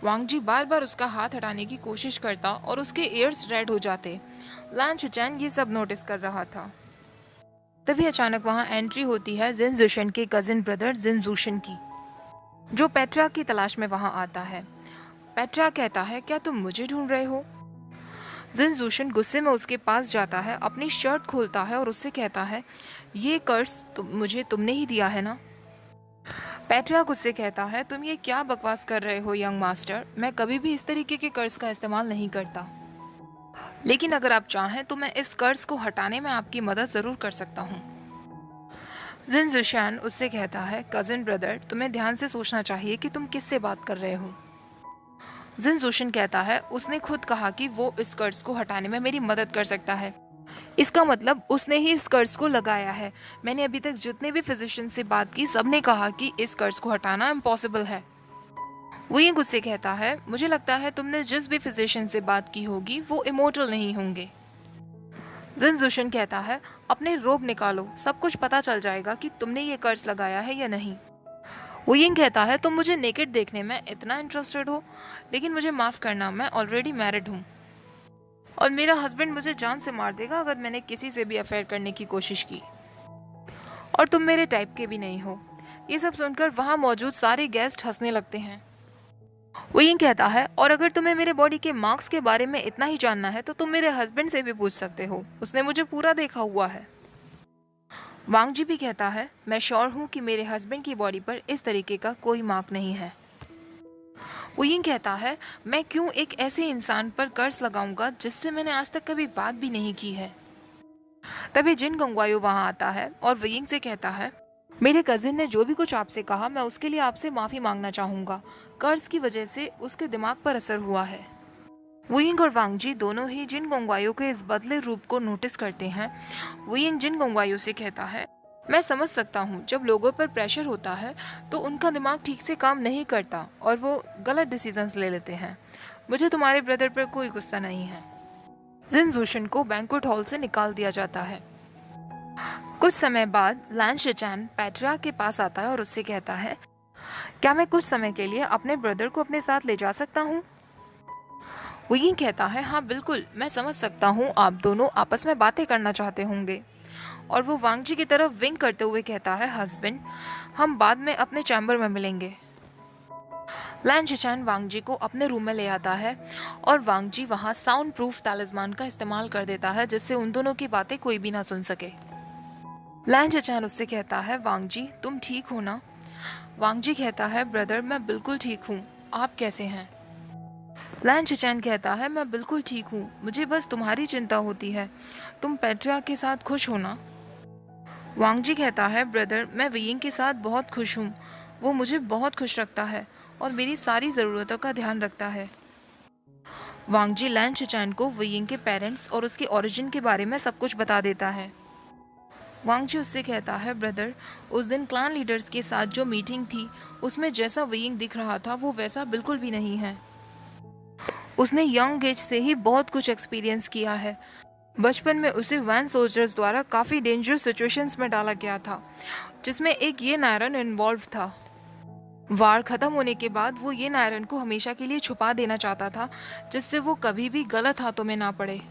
वांग जी बार बार उसका हाथ हटाने की कोशिश करता और उसके ईयर्स रेड हो जाते। लैन चुचैन ये सब नोटिस कर रहा था। तभी अचानक वहां एंट्री होती है जिन जुशन के कजिन ब्रदर जिन जुशन की, जो पेट्रा की तलाश में वहां आता है। पेट्रा कहता है, क्या तुम मुझे ढूंढ रहे हो? जिन जोशन गुस्से में उसके पास जाता है, अपनी शर्ट खोलता है और उससे कहता है, ये कर्ज मुझे तुमने ही दिया है ना। पैट्रियाक उससे कहता है, तुम ये क्या बकवास कर रहे हो यंग मास्टर, मैं कभी भी इस तरीके के कर्ज का इस्तेमाल नहीं करता। लेकिन अगर आप चाहें तो मैं इस कर्ज को हटाने में आपकी मदद ज़रूर कर सकता हूँ। जिन जुशान उससे कहता है, कज़न ब्रदर, तुम्हें ध्यान से सोचना चाहिए कि तुम किससे बात कर रहे हो। जिन जोशन कहता है, उसने खुद कहा कि वो इस कर्ज को हटाने में मेरी मदद कर सकता है। इसका मतलब उसने ही इस कर्ज को लगाया है। मैंने अभी तक जितने भी फिजिशियन से बात की, सबने कहा कि इस कर्ज को हटाना इम्पॉसिबल है। वो ये गुस्से कहता है, मुझे लगता है तुमने जिस भी फिजिशियन से बात की होगी वो इमोर्टल नहीं होंगे। जिन जोशन कहता है, अपने रोब निकालो, सब कुछ पता चल जाएगा कि तुमने ये कर्ज लगाया है या नहीं। वो ये कहता है, तुम मुझे नेकेड देखने में इतना इंटरेस्टेड हो, लेकिन मुझे माफ़ करना, मैं ऑलरेडी मैरिड हूँ और मेरा हस्बैंड मुझे जान से मार देगा अगर मैंने किसी से भी अफेयर करने की कोशिश की, और तुम मेरे टाइप के भी नहीं हो। ये सब सुनकर वहाँ मौजूद सारे गेस्ट हंसने लगते हैं। वो ये कहता है, और अगर तुम्हें मेरे बॉडी के मार्क्स के बारे में इतना ही जानना है तो तुम मेरे हस्बैंड से भी पूछ सकते हो, उसने मुझे पूरा देखा हुआ है। वांग जी भी कहता है, मैं श्योर हूँ कि मेरे हस्बैंड की बॉडी पर इस तरीके का कोई मार्क नहीं है। वो ये कहता है, मैं क्यों एक ऐसे इंसान पर कर्ज लगाऊंगा जिससे मैंने आज तक कभी बात भी नहीं की है। तभी जिन गंगवायो वहां आता है और वियिंग से कहता है, मेरे कजिन ने जो भी कुछ आपसे कहा, मैं उसके लिए आपसे माफी मांगना चाहूंगा। कर्ज की वजह से उसके दिमाग पर असर हुआ है। वियिंग और वांग जी दोनों ही जिन गंगवायो के इस बदले रूप को नोटिस करते हैं। वियिंग जिन गंगवायो से कहता है, मैं समझ सकता हूँ, जब लोगों पर प्रेशर होता है तो उनका दिमाग ठीक से काम नहीं करता और वो गलत डिसीजंस ले लेते हैं। मुझे तुम्हारे ब्रदर पर कोई गुस्सा नहीं है। जिन जोशन को बैंक्वेट हॉल से निकाल दिया जाता है। कुछ समय बाद लैन शिचैन पैट्रिया के पास आता है और उससे कहता है, क्या मैं कुछ समय के लिए अपने ब्रदर को अपने साथ ले जा सकता हूँ। वो ये कहता है, हाँ बिल्कुल, मैं समझ सकता हूँ, आप दोनों आपस में बातें करना चाहते होंगे। और वो वांग जी की तरफ विंक करते हुए कहता है, हस्बैंड, हम बाद में अपने चैम्बर में मिलेंगे। लैन शिचैन वांग जी को अपने रूम में ले आता है और वांग जी वहाँ साउंड प्रूफ तालिस्मान का इस्तेमाल कर देता है जिससे उन दोनों की बातें कोई भी ना सुन सके। लैन शिचैन उससे कहता है, वांग जी, तुम ठीक हो ना। वांग जी कहता है, ब्रदर, मैं बिल्कुल ठीक हूँ, आप कैसे हैं। लैन शिचैन कहता है, मैं बिल्कुल ठीक हूँ, मुझे बस तुम्हारी चिंता होती है, तुम पैट्रिया के साथ खुश हो ना। वांग जी कहता है, ब्रदर, मैं वियिंग के साथ बहुत खुश हूँ, वो मुझे बहुत खुश रखता है और मेरी सारी ज़रूरतों का ध्यान रखता है। वांग जी लैन शिचैन को वियिंग के पेरेंट्स और उसके ओरिजिन के बारे में सब कुछ बता देता है। वांग जी उससे कहता है, ब्रदर, उस दिन क्लान लीडर्स के साथ जो मीटिंग थी उसमें जैसा वियिंग दिख रहा था वो वैसा बिल्कुल भी नहीं है। उसने यंग एज से ही बहुत कुछ एक्सपीरियंस किया है। बचपन में उसे वैन सोल्जर्स द्वारा काफ़ी डेंजरस सिचुएशंस में डाला गया था जिसमें एक ये नायरन इन्वॉल्व था। वार खत्म होने के बाद वो ये नायरन को हमेशा के लिए छुपा देना चाहता था जिससे वो कभी भी गलत हाथों में ना पड़े।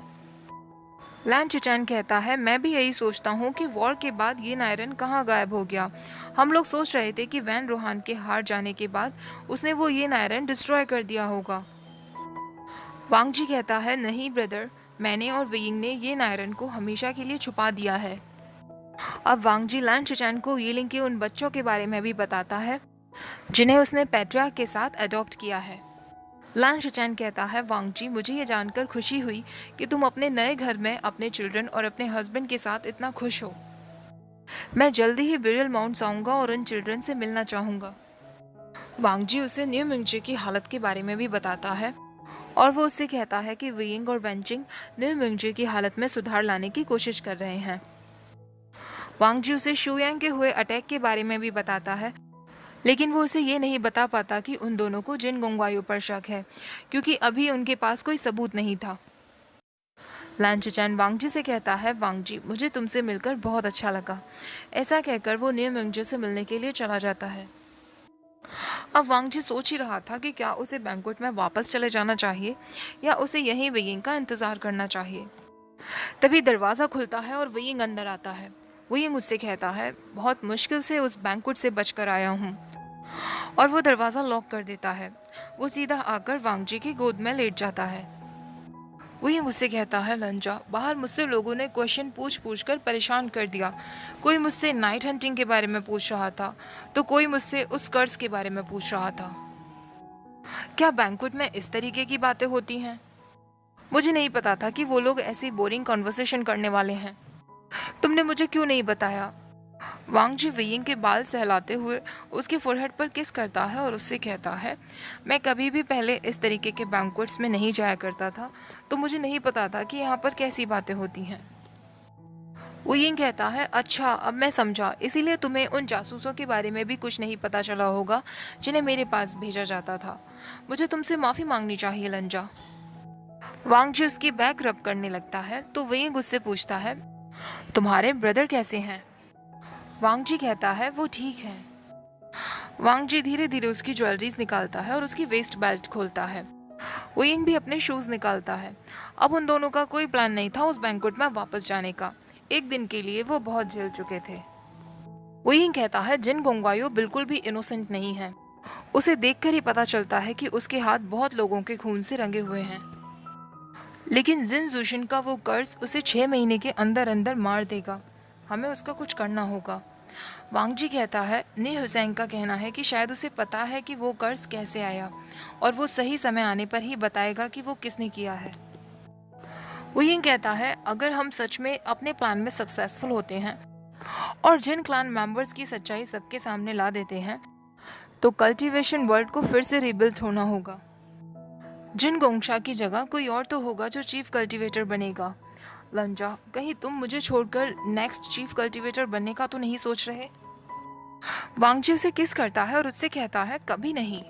लैन चिचैन कहता है, मैं भी यही सोचता हूँ कि वॉर के बाद ये नायरन कहाँ गायब हो गया। हम लोग सोच रहे थे कि वैन रोहान के हार जाने के बाद उसने वो ये नायरन डिस्ट्रॉय कर दिया होगा। वांग जी कहता है, नहीं ब्रदर, मैंने और वियिंग ने ये नायरन को हमेशा के लिए छुपा दिया है। अब वांग जी लैन चिचैन को यीलिंग के उन बच्चों के बारे में भी बताता है जिन्हें उसने पैट्रिया के साथ अडॉप्ट किया है। लैन शिचैन कहता है, वांग जी, मुझे ये जानकर खुशी हुई कि तुम अपने नए घर में अपने चिल्ड्रन और अपने हस्बैंड के साथ इतना खुश हो। मैं जल्दी ही बिरियल माउंट्स आऊँगा और उन चिल्ड्रन से मिलना चाहूँगा। वांग जी उसे न्यू मिंगजे की हालत के बारे में भी बताता है और वो उससे कहता है कि वियिंग और वेंचिंग न्यू मिंगजे की हालत में सुधार लाने की कोशिश कर रहे हैं। वांग जी उसे शुयांग के हुए अटैक के बारे में भी बताता है, लेकिन वो उसे ये नहीं बता पाता कि उन दोनों को जिन गंगवायो पर शक है क्योंकि अभी उनके पास कोई सबूत नहीं था। लैन चिचैन वांग जी से कहता है, वांग जी, मुझे तुमसे मिलकर बहुत अच्छा लगा। ऐसा कहकर वो न्यू मिंगजे से मिलने के लिए चला जाता है। अब वांग जी सोच ही रहा था कि क्या उसे बैंक्वेट में वापस चले जाना चाहिए या उसे यहीं वियिंग का इंतजार करना चाहिए। तभी दरवाज़ा खुलता है और वियिंग अंदर आता है। वियिंग उससे कहता है, बहुत मुश्किल से उस बैंक्वेट से बचकर आया हूँ, और वो दरवाज़ा लॉक कर देता है। वो सीधा आकर वांग जी की गोद में लेट जाता है। वही मुझसे कहता है, लंजा, बाहर मुझसे लोगों ने क्वेश्चन पूछ पूछ कर परेशान कर दिया। कोई मुझसे नाइट हंटिंग के बारे में पूछ रहा था, तो कोई मुझसे उस कर्ज के बारे में पूछ रहा था। क्या बैंक्वेट में इस तरीके की बातें होती हैं? मुझे नहीं पता था कि वो लोग ऐसी बोरिंग कॉन्वर्सेशन करने वाले हैं। तुमने मुझे क्यों नहीं बताया? वांग जी वेइंग के बाल सहलाते हुए उसके फोरहेड पर किस करता है और उससे कहता है, मैं कभी भी पहले इस तरीके के बैंक्वेट्स में नहीं जाया करता था, तो मुझे नहीं पता था कि यहाँ पर कैसी बातें होती हैं। वेइंग कहता है, अच्छा अब मैं समझा, इसीलिए तुम्हें उन जासूसों के बारे में भी कुछ नहीं पता चला होगा जिन्हें मेरे पास भेजा जाता था। मुझे तुमसे माफ़ी मांगनी चाहिए, लंजा। वांग जी उसकी बैक रब करने लगता है, तो वेइंग उससे पूछता है, तुम्हारे ब्रदर कैसे हैं? वांग जी कहता है, वो ठीक है। वांग जी धीरे धीरे उसकी ज्वेलरीज निकालता है और उसकी वेस्ट बेल्ट खोलता है। वेइंग भी अपने शूज निकालता है। अब उन दोनों का कोई प्लान नहीं था उस बैंक्वेट में वापस जाने का। एक दिन के लिए वो बहुत झेल चुके थे। वेइंग कहता है, जिन गोंगवायो बिल्कुल भी इनोसेंट नहीं है। उसे देखकर ही पता चलता है कि उसके हाथ बहुत लोगों के खून से रंगे हुए हैं। लेकिन जिन जुशिन का वो कर्ज उसे 6 महीने के अंदर अंदर मार देगा। हमें उसका कुछ करना होगा। वांग जी कहता है, नी हुसैन का कहना है कि शायद उसे पता है कि वो कर्ज कैसे आया, और वो सही समय आने पर ही बताएगा कि वो किसने किया है। वो ये कहता है, अगर हम सच में अपने प्लान में सक्सेसफुल होते हैं और जिन क्लान मेंबर्स की सच्चाई सबके सामने ला देते हैं, तो कल्टीवेशन वर्ल्ड को फिर से रिबिल्ड होना होगा। जिन गोंगशा की जगह कोई और तो होगा जो चीफ कल्टीवेटर बनेगा। लंजा, कहीं तुम मुझे छोड़कर नेक्स्ट चीफ कल्टीवेटर बनने का तो नहीं सोच रहे? वांगजी उसे किस करता है और उससे कहता है, कभी नहीं।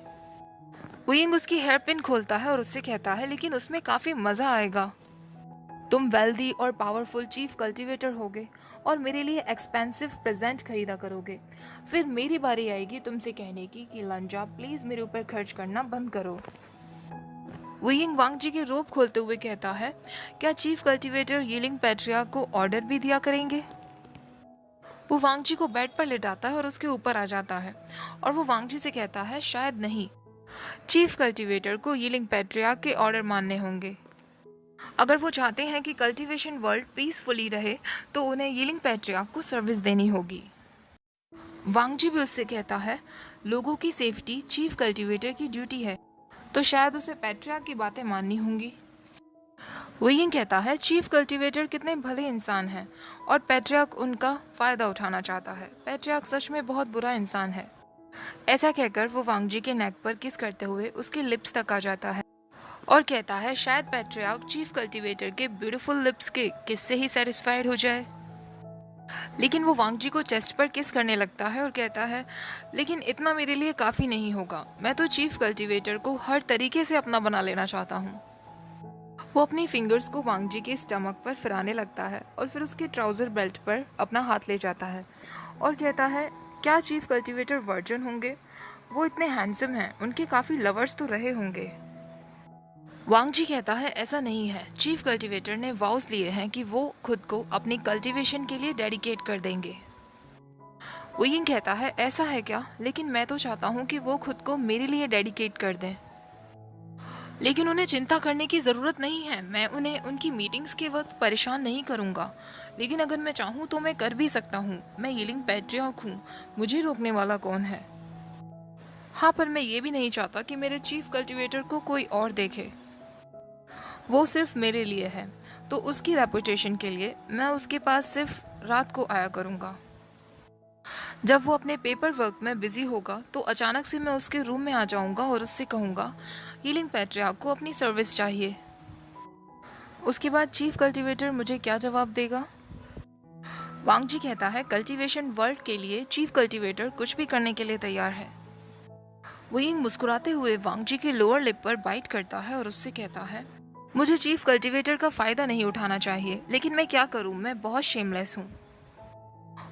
विंग उसकी हेयर पिन खोलता है और उससे कहता है, लेकिन उसमें काफी मजा आएगा। तुम वेल्दी और पावरफुल चीफ कल्टीवेटर होगे और मेरे लिए एक्सपेंसिव प्रेजेंट खरीदा करोगे। फिर मेरी बारी आएगी तुमसे कहने की कि लंजा, प्लीज मेरे ऊपर खर्च करना बंद करो। विंग वांगजी के रोब खोलते हुए कहता है, क्या चीफ कल्टीवेटर यीलिंग पैट्रिया को ऑर्डर भी दिया करेंगे? वो वांगजी को बेड पर लेटाता है और उसके ऊपर आ जाता है, और वो वांगजी से कहता है, शायद नहीं। चीफ कल्टीवेटर को यीलिंग पैट्रिया के ऑर्डर मानने होंगे। अगर वो चाहते हैं कि कल्टीवेशन वर्ल्ड पीसफुली रहे, तो उन्हें यीलिंग पैट्रिया को सर्विस देनी होगी। वांगजी भी उससे कहता है, लोगों की सेफ्टी चीफ कल्टीवेटर की ड्यूटी है, तो शायद उसे पैट्रिया की बातें माननी होंगी। वो ये कहता है, चीफ कल्टीवेटर कितने भले इंसान हैं और पैट्रियार्क उनका फ़ायदा उठाना चाहता है। पैट्रियार्क सच में बहुत बुरा इंसान है। ऐसा कहकर वो वांगजी के नेक पर किस करते हुए उसके लिप्स तक आ जाता है और कहता है, शायद पैट्रियार्क चीफ कल्टीवेटर के ब्यूटीफुल लिप्स के किस से ही सेटिस्फाइड हो जाए। लेकिन वो वांगजी को चेस्ट पर किस करने लगता है और कहता है, लेकिन इतना मेरे लिए काफ़ी नहीं होगा। मैं तो चीफ कल्टीवेटर को हर तरीके से अपना बना लेना चाहता हूँ। वो अपनी फिंगर्स को वांगजी के स्टमक पर फिराने लगता है और फिर उसके ट्राउज़र बेल्ट पर अपना हाथ ले जाता है और कहता है, क्या चीफ कल्टीवेटर वर्जन होंगे? वो इतने हैंडसम हैं, उनके काफ़ी लवर्स तो रहे होंगे। वांगजी कहता है, ऐसा नहीं है। चीफ कल्टीवेटर ने वाउस लिए हैं कि वो खुद को अपनी कल्टीवेशन के लिए डेडिकेट कर देंगे। वो ये कहता है, ऐसा है क्या? लेकिन मैं तो चाहता हूँ कि वो खुद को मेरे लिए डेडिकेट कर दें। लेकिन उन्हें चिंता करने की ज़रूरत नहीं है। मैं उन्हें उनकी मीटिंग्स के वक्त परेशान नहीं करूँगा। लेकिन अगर मैं चाहूँ तो मैं कर भी सकता हूँ। मैं यीलिंग पैट्रियार्क हूँ, मुझे रोकने वाला कौन है? हाँ, पर मैं ये भी नहीं चाहता कि मेरे चीफ कल्टीवेटर को कोई और देखे। वो सिर्फ मेरे लिए है, तो उसकी रेपुटेशन के लिए मैं उसके पास सिर्फ रात को आया करूँगा। जब वो अपने पेपर वर्क में बिजी होगा तो अचानक से मैं उसके रूम में आ जाऊंगा और उससे कहूँगा, हीलिंग पैट्रियार्क को अपनी सर्विस चाहिए। उसके बाद चीफ कल्टीवेटर मुझे क्या जवाब देगा? वांगजी कहता है, कल्टीवेशन वर्ल्ड के लिए चीफ कल्टीवेटर कुछ भी करने के लिए तैयार है। विंग मुस्कुराते हुए वांगजी के लोअर लिप पर बाइट करता है और उससे कहता है, मुझे चीफ कल्टीवेटर का फ़ायदा नहीं उठाना चाहिए, लेकिन मैं क्या करूँ, मैं बहुत शेमलेस हूँ।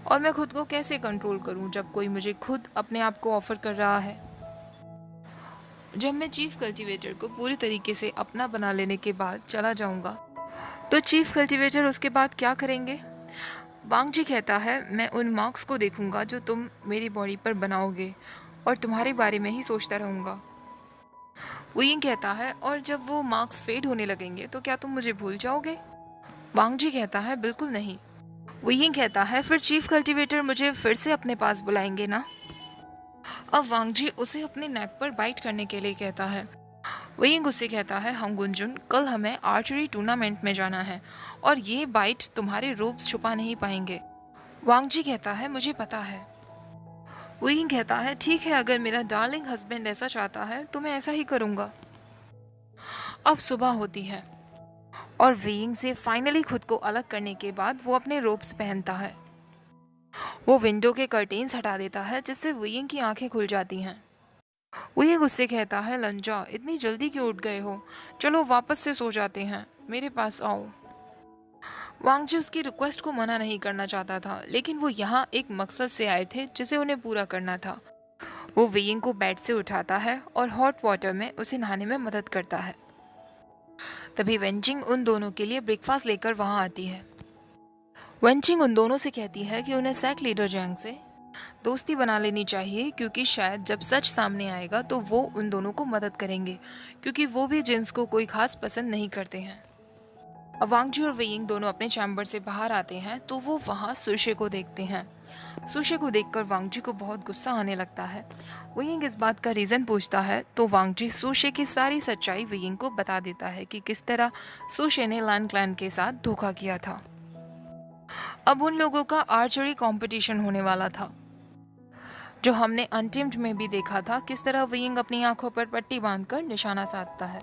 और मैं खुद को कैसे कंट्रोल करूं जब कोई मुझे खुद अपने आप को ऑफर कर रहा है? जब मैं चीफ कल्टीवेटर को पूरी तरीके से अपना बना लेने के बाद चला जाऊंगा, तो चीफ कल्टीवेटर उसके बाद क्या करेंगे? वांगजी कहता है, मैं उन मार्क्स को देखूंगा जो तुम मेरी बॉडी पर बनाओगे और तुम्हारे बारे में ही सोचता रहूंगा। वो यिंग कहता है, और जब वो मार्क्स फेड होने लगेंगे तो क्या तुम मुझे भूल जाओगे? वांग जी कहता है, बिल्कुल नहीं। वो यिंग कहता है, फिर चीफ कल्टीवेटर मुझे फिर से अपने पास बुलाएंगे ना? अब वांग जी उसे अपने नेक पर बाइट करने के लिए कहता है। वो यिंग उससे कहता है, हम गुंजुन, कल हमें आर्चरी टूर्नामेंट में जाना है और ये बाइट तुम्हारे रोब्स छुपा नहीं पाएंगे। वांग जी कहता है, मुझे पता है। वो यिंग कहता है, ठीक है, अगर मेरा डार्लिंग हस्बैंड ऐसा चाहता है तो मैं ऐसा ही करूंगा। अब सुबह होती है और वेइंग से फाइनली खुद को अलग करने के बाद वो अपने रोब्स पहनता है। वो विंडो के कर्टेन्स हटा देता है जिससे वेइंग की आंखें खुल जाती हैं। वेइंग उससे कहता है, लंजा, इतनी जल्दी क्यों उठ गए हो? चलो वापस से सो जाते हैं, मेरे पास आओ। वांग जी उसकी रिक्वेस्ट को मना नहीं करना चाहता था, लेकिन वो यहाँ एक मकसद से आए थे जिसे उन्हें पूरा करना था। वो वेइंग को बेड से उठाता है और हॉट वाटर में उसे नहाने में मदद करता है। तभी वेंचिंग उन दोनों के लिए ब्रेकफास्ट लेकर वहां आती है। वेंचिंग उन दोनों से कहती है कि उन्हें सैक लीडर जैंग से दोस्ती बना लेनी चाहिए, क्योंकि शायद जब सच सामने आएगा तो वो उन दोनों को मदद करेंगे, क्योंकि वो भी जिन्स को कोई खास पसंद नहीं करते हैं। अब वांगजी और वेइंग दोनों अपने चैम्बर से बाहर आते हैं तो वो वहाँ सुशे को देखते हैं। सुशे को देखकर वांगजी को बहुत गुस्सा आने लगता है। वेइंग इस बात का रीज़न पूछता है तो वांगजी सुशे की सारी सच्चाई वेइंग को बता देता है कि किस तरह सुशे ने लान क्लैन के साथ धोखा किया था। अब उन लोगों का आर्चरी कंपटीशन होने वाला था, जो हमने अनटेम्ड में भी देखा था, किस तरह वेइंग अपनी आंखों पर पट्टी बांधकर निशाना साधता है।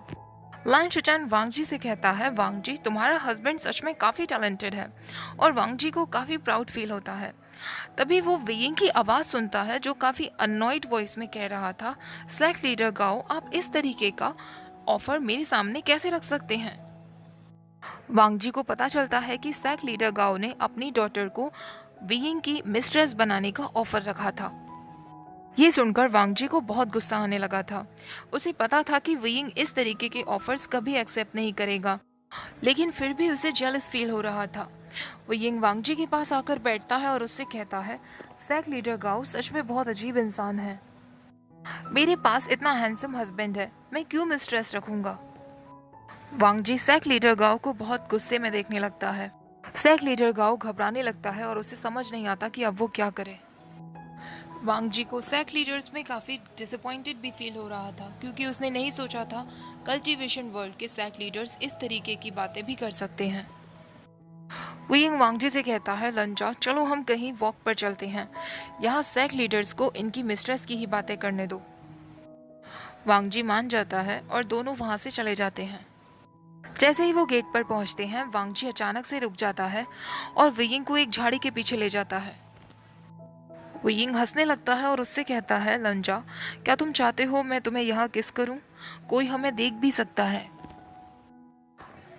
लाइन शुचैन वांगजी से कहता है, वांगजी, तुम्हारा हस्बैंड सच में काफ़ी टैलेंटेड है, और वांगजी को काफ़ी प्राउड फील होता है। तभी वो वेइंग की आवाज़ सुनता है जो काफ़ी अननॉइड वॉइस में कह रहा था, स्लैक लीडर गाओ, आप इस तरीके का ऑफर मेरे सामने कैसे रख सकते हैं? वांगजी को पता चलता है कि स्लैक लीडर गाओ ने अपनी डॉटर को वेइंग की मिस्ट्रेस बनाने का ऑफर रखा था। ये सुनकर वांगजी को बहुत गुस्सा आने लगा था। उसे पता था कि वेइंग इस तरीके के ऑफर्स कभी एक्सेप्ट नहीं करेगा, लेकिन फिर भी उसे जेलस फील हो रहा था। वेइंग वांगजी के पास आकर बैठता है और उससे कहता है, सैक लीडर गाओ सच में बहुत अजीब इंसान है। मेरे पास इतना हैंडसम हस्बैंड है, मैं क्यों मिस्ट्रेस रखूंगा? वांगजी सैक लीडर गाओ को बहुत गुस्से में देखने लगता है। सैक लीडर गाओ घबराने लगता है और उसे समझ नहीं आता कि अब वो क्या करे। वांगजी को सैक लीडर्स में काफ़ी डिसअपॉइंटेड भी फील हो रहा था, क्योंकि उसने नहीं सोचा था कल्टीवेशन वर्ल्ड के सैक लीडर्स इस तरीके की बातें भी कर सकते हैं। वेइंग वांगजी से कहता है, लंजा, चलो हम कहीं वॉक पर चलते हैं, यहाँ सैक लीडर्स को इनकी मिस्ट्रेस की ही बातें करने दो। वांगजी मान जाता है और दोनों वहाँ से चले जाते हैं। जैसे ही वो गेट पर पहुँचते हैं, वांगजी अचानक से रुक जाता है और वेइंग को एक झाड़ी के पीछे ले जाता है। वेइंग हंसने लगता है और उससे कहता है, लंजा, क्या तुम चाहते हो मैं तुम्हें यहाँ किस करूं? कोई हमें देख भी सकता है।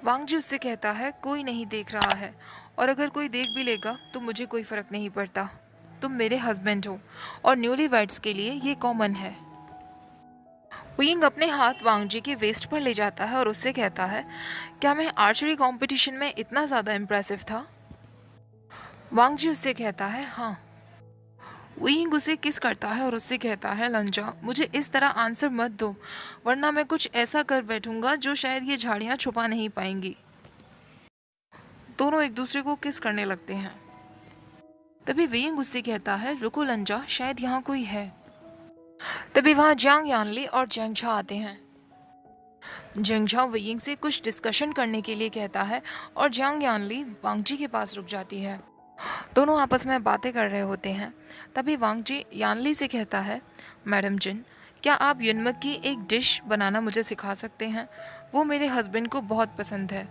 वांगजी उससे कहता है, कोई नहीं देख रहा है, और अगर कोई देख भी लेगा तो मुझे कोई फर्क नहीं पड़ता। तुम मेरे हस्बैंड हो और न्यूलीवैड्स के लिए ये कॉमन है। वेइंग अपने हाथ वांगजी के वेस्ट पर ले जाता है और उससे कहता है, क्या मैं आर्चरी कंपटीशन में इतना ज़्यादा इम्प्रेसिव था? वांगजी उससे कहता है, हाँ। वेइंग उसे किस करता है और उससे कहता है, लंजा, मुझे इस तरह आंसर मत दो, वरना मैं कुछ ऐसा कर बैठूंगा जो शायद ये झाड़ियाँ छुपा नहीं पाएंगी। दोनों एक दूसरे को किस करने लगते हैं। तभी वेइंग उससे कहता है, रुको लंजा, शायद यहाँ कोई है। तभी वहाँ जियांग यानली और जेंग झा आते हैं। जेंग झा वेइंग से कुछ डिस्कशन करने के लिए कहता है और जियांग यानली वांगजी के पास रुक जाती है। दोनों आपस में बातें कर रहे होते हैं। तभी वांगजी यानली से कहता है, मैडम जिन, क्या आप युनमक की एक डिश बनाना मुझे सिखा सकते हैं? वो मेरे हस्बैंड को बहुत पसंद है।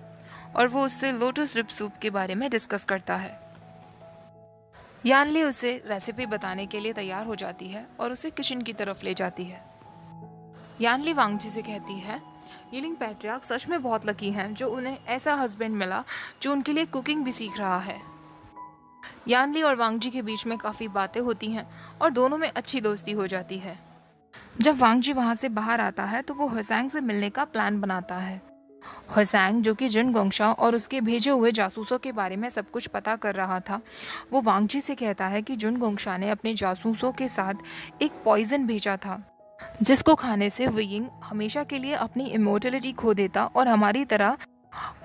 और वो उससे लोटस रिप सूप के बारे में डिस्कस करता है। यानली उसे रेसिपी बताने के लिए तैयार हो जाती है और उसे किचन की तरफ ले जाती है। यानली वांगजी से कहती है, यिलिंग पैट्रियार्क सच में बहुत लकी हैं जो उन्हें ऐसा हस्बैंड मिला जो उनके लिए कुकिंग भी सीख रहा है। यानली और वांगजी के बीच में काफ़ी बातें होती हैं और दोनों में अच्छी दोस्ती हो जाती है। जब वांगजी वहाँ से बाहर आता है तो वो होसैंग से मिलने का प्लान बनाता है। होसैंग, जो कि जिन गोंगशा और उसके भेजे हुए जासूसों के बारे में सब कुछ पता कर रहा था, वो वांगजी से कहता है कि जुन गोंगशा ने अपने जासूसों के साथ एक पॉइजन भेजा था जिसको खाने से वियिंग हमेशा के लिए अपनी इमोर्टलिटी खो देता और हमारी तरह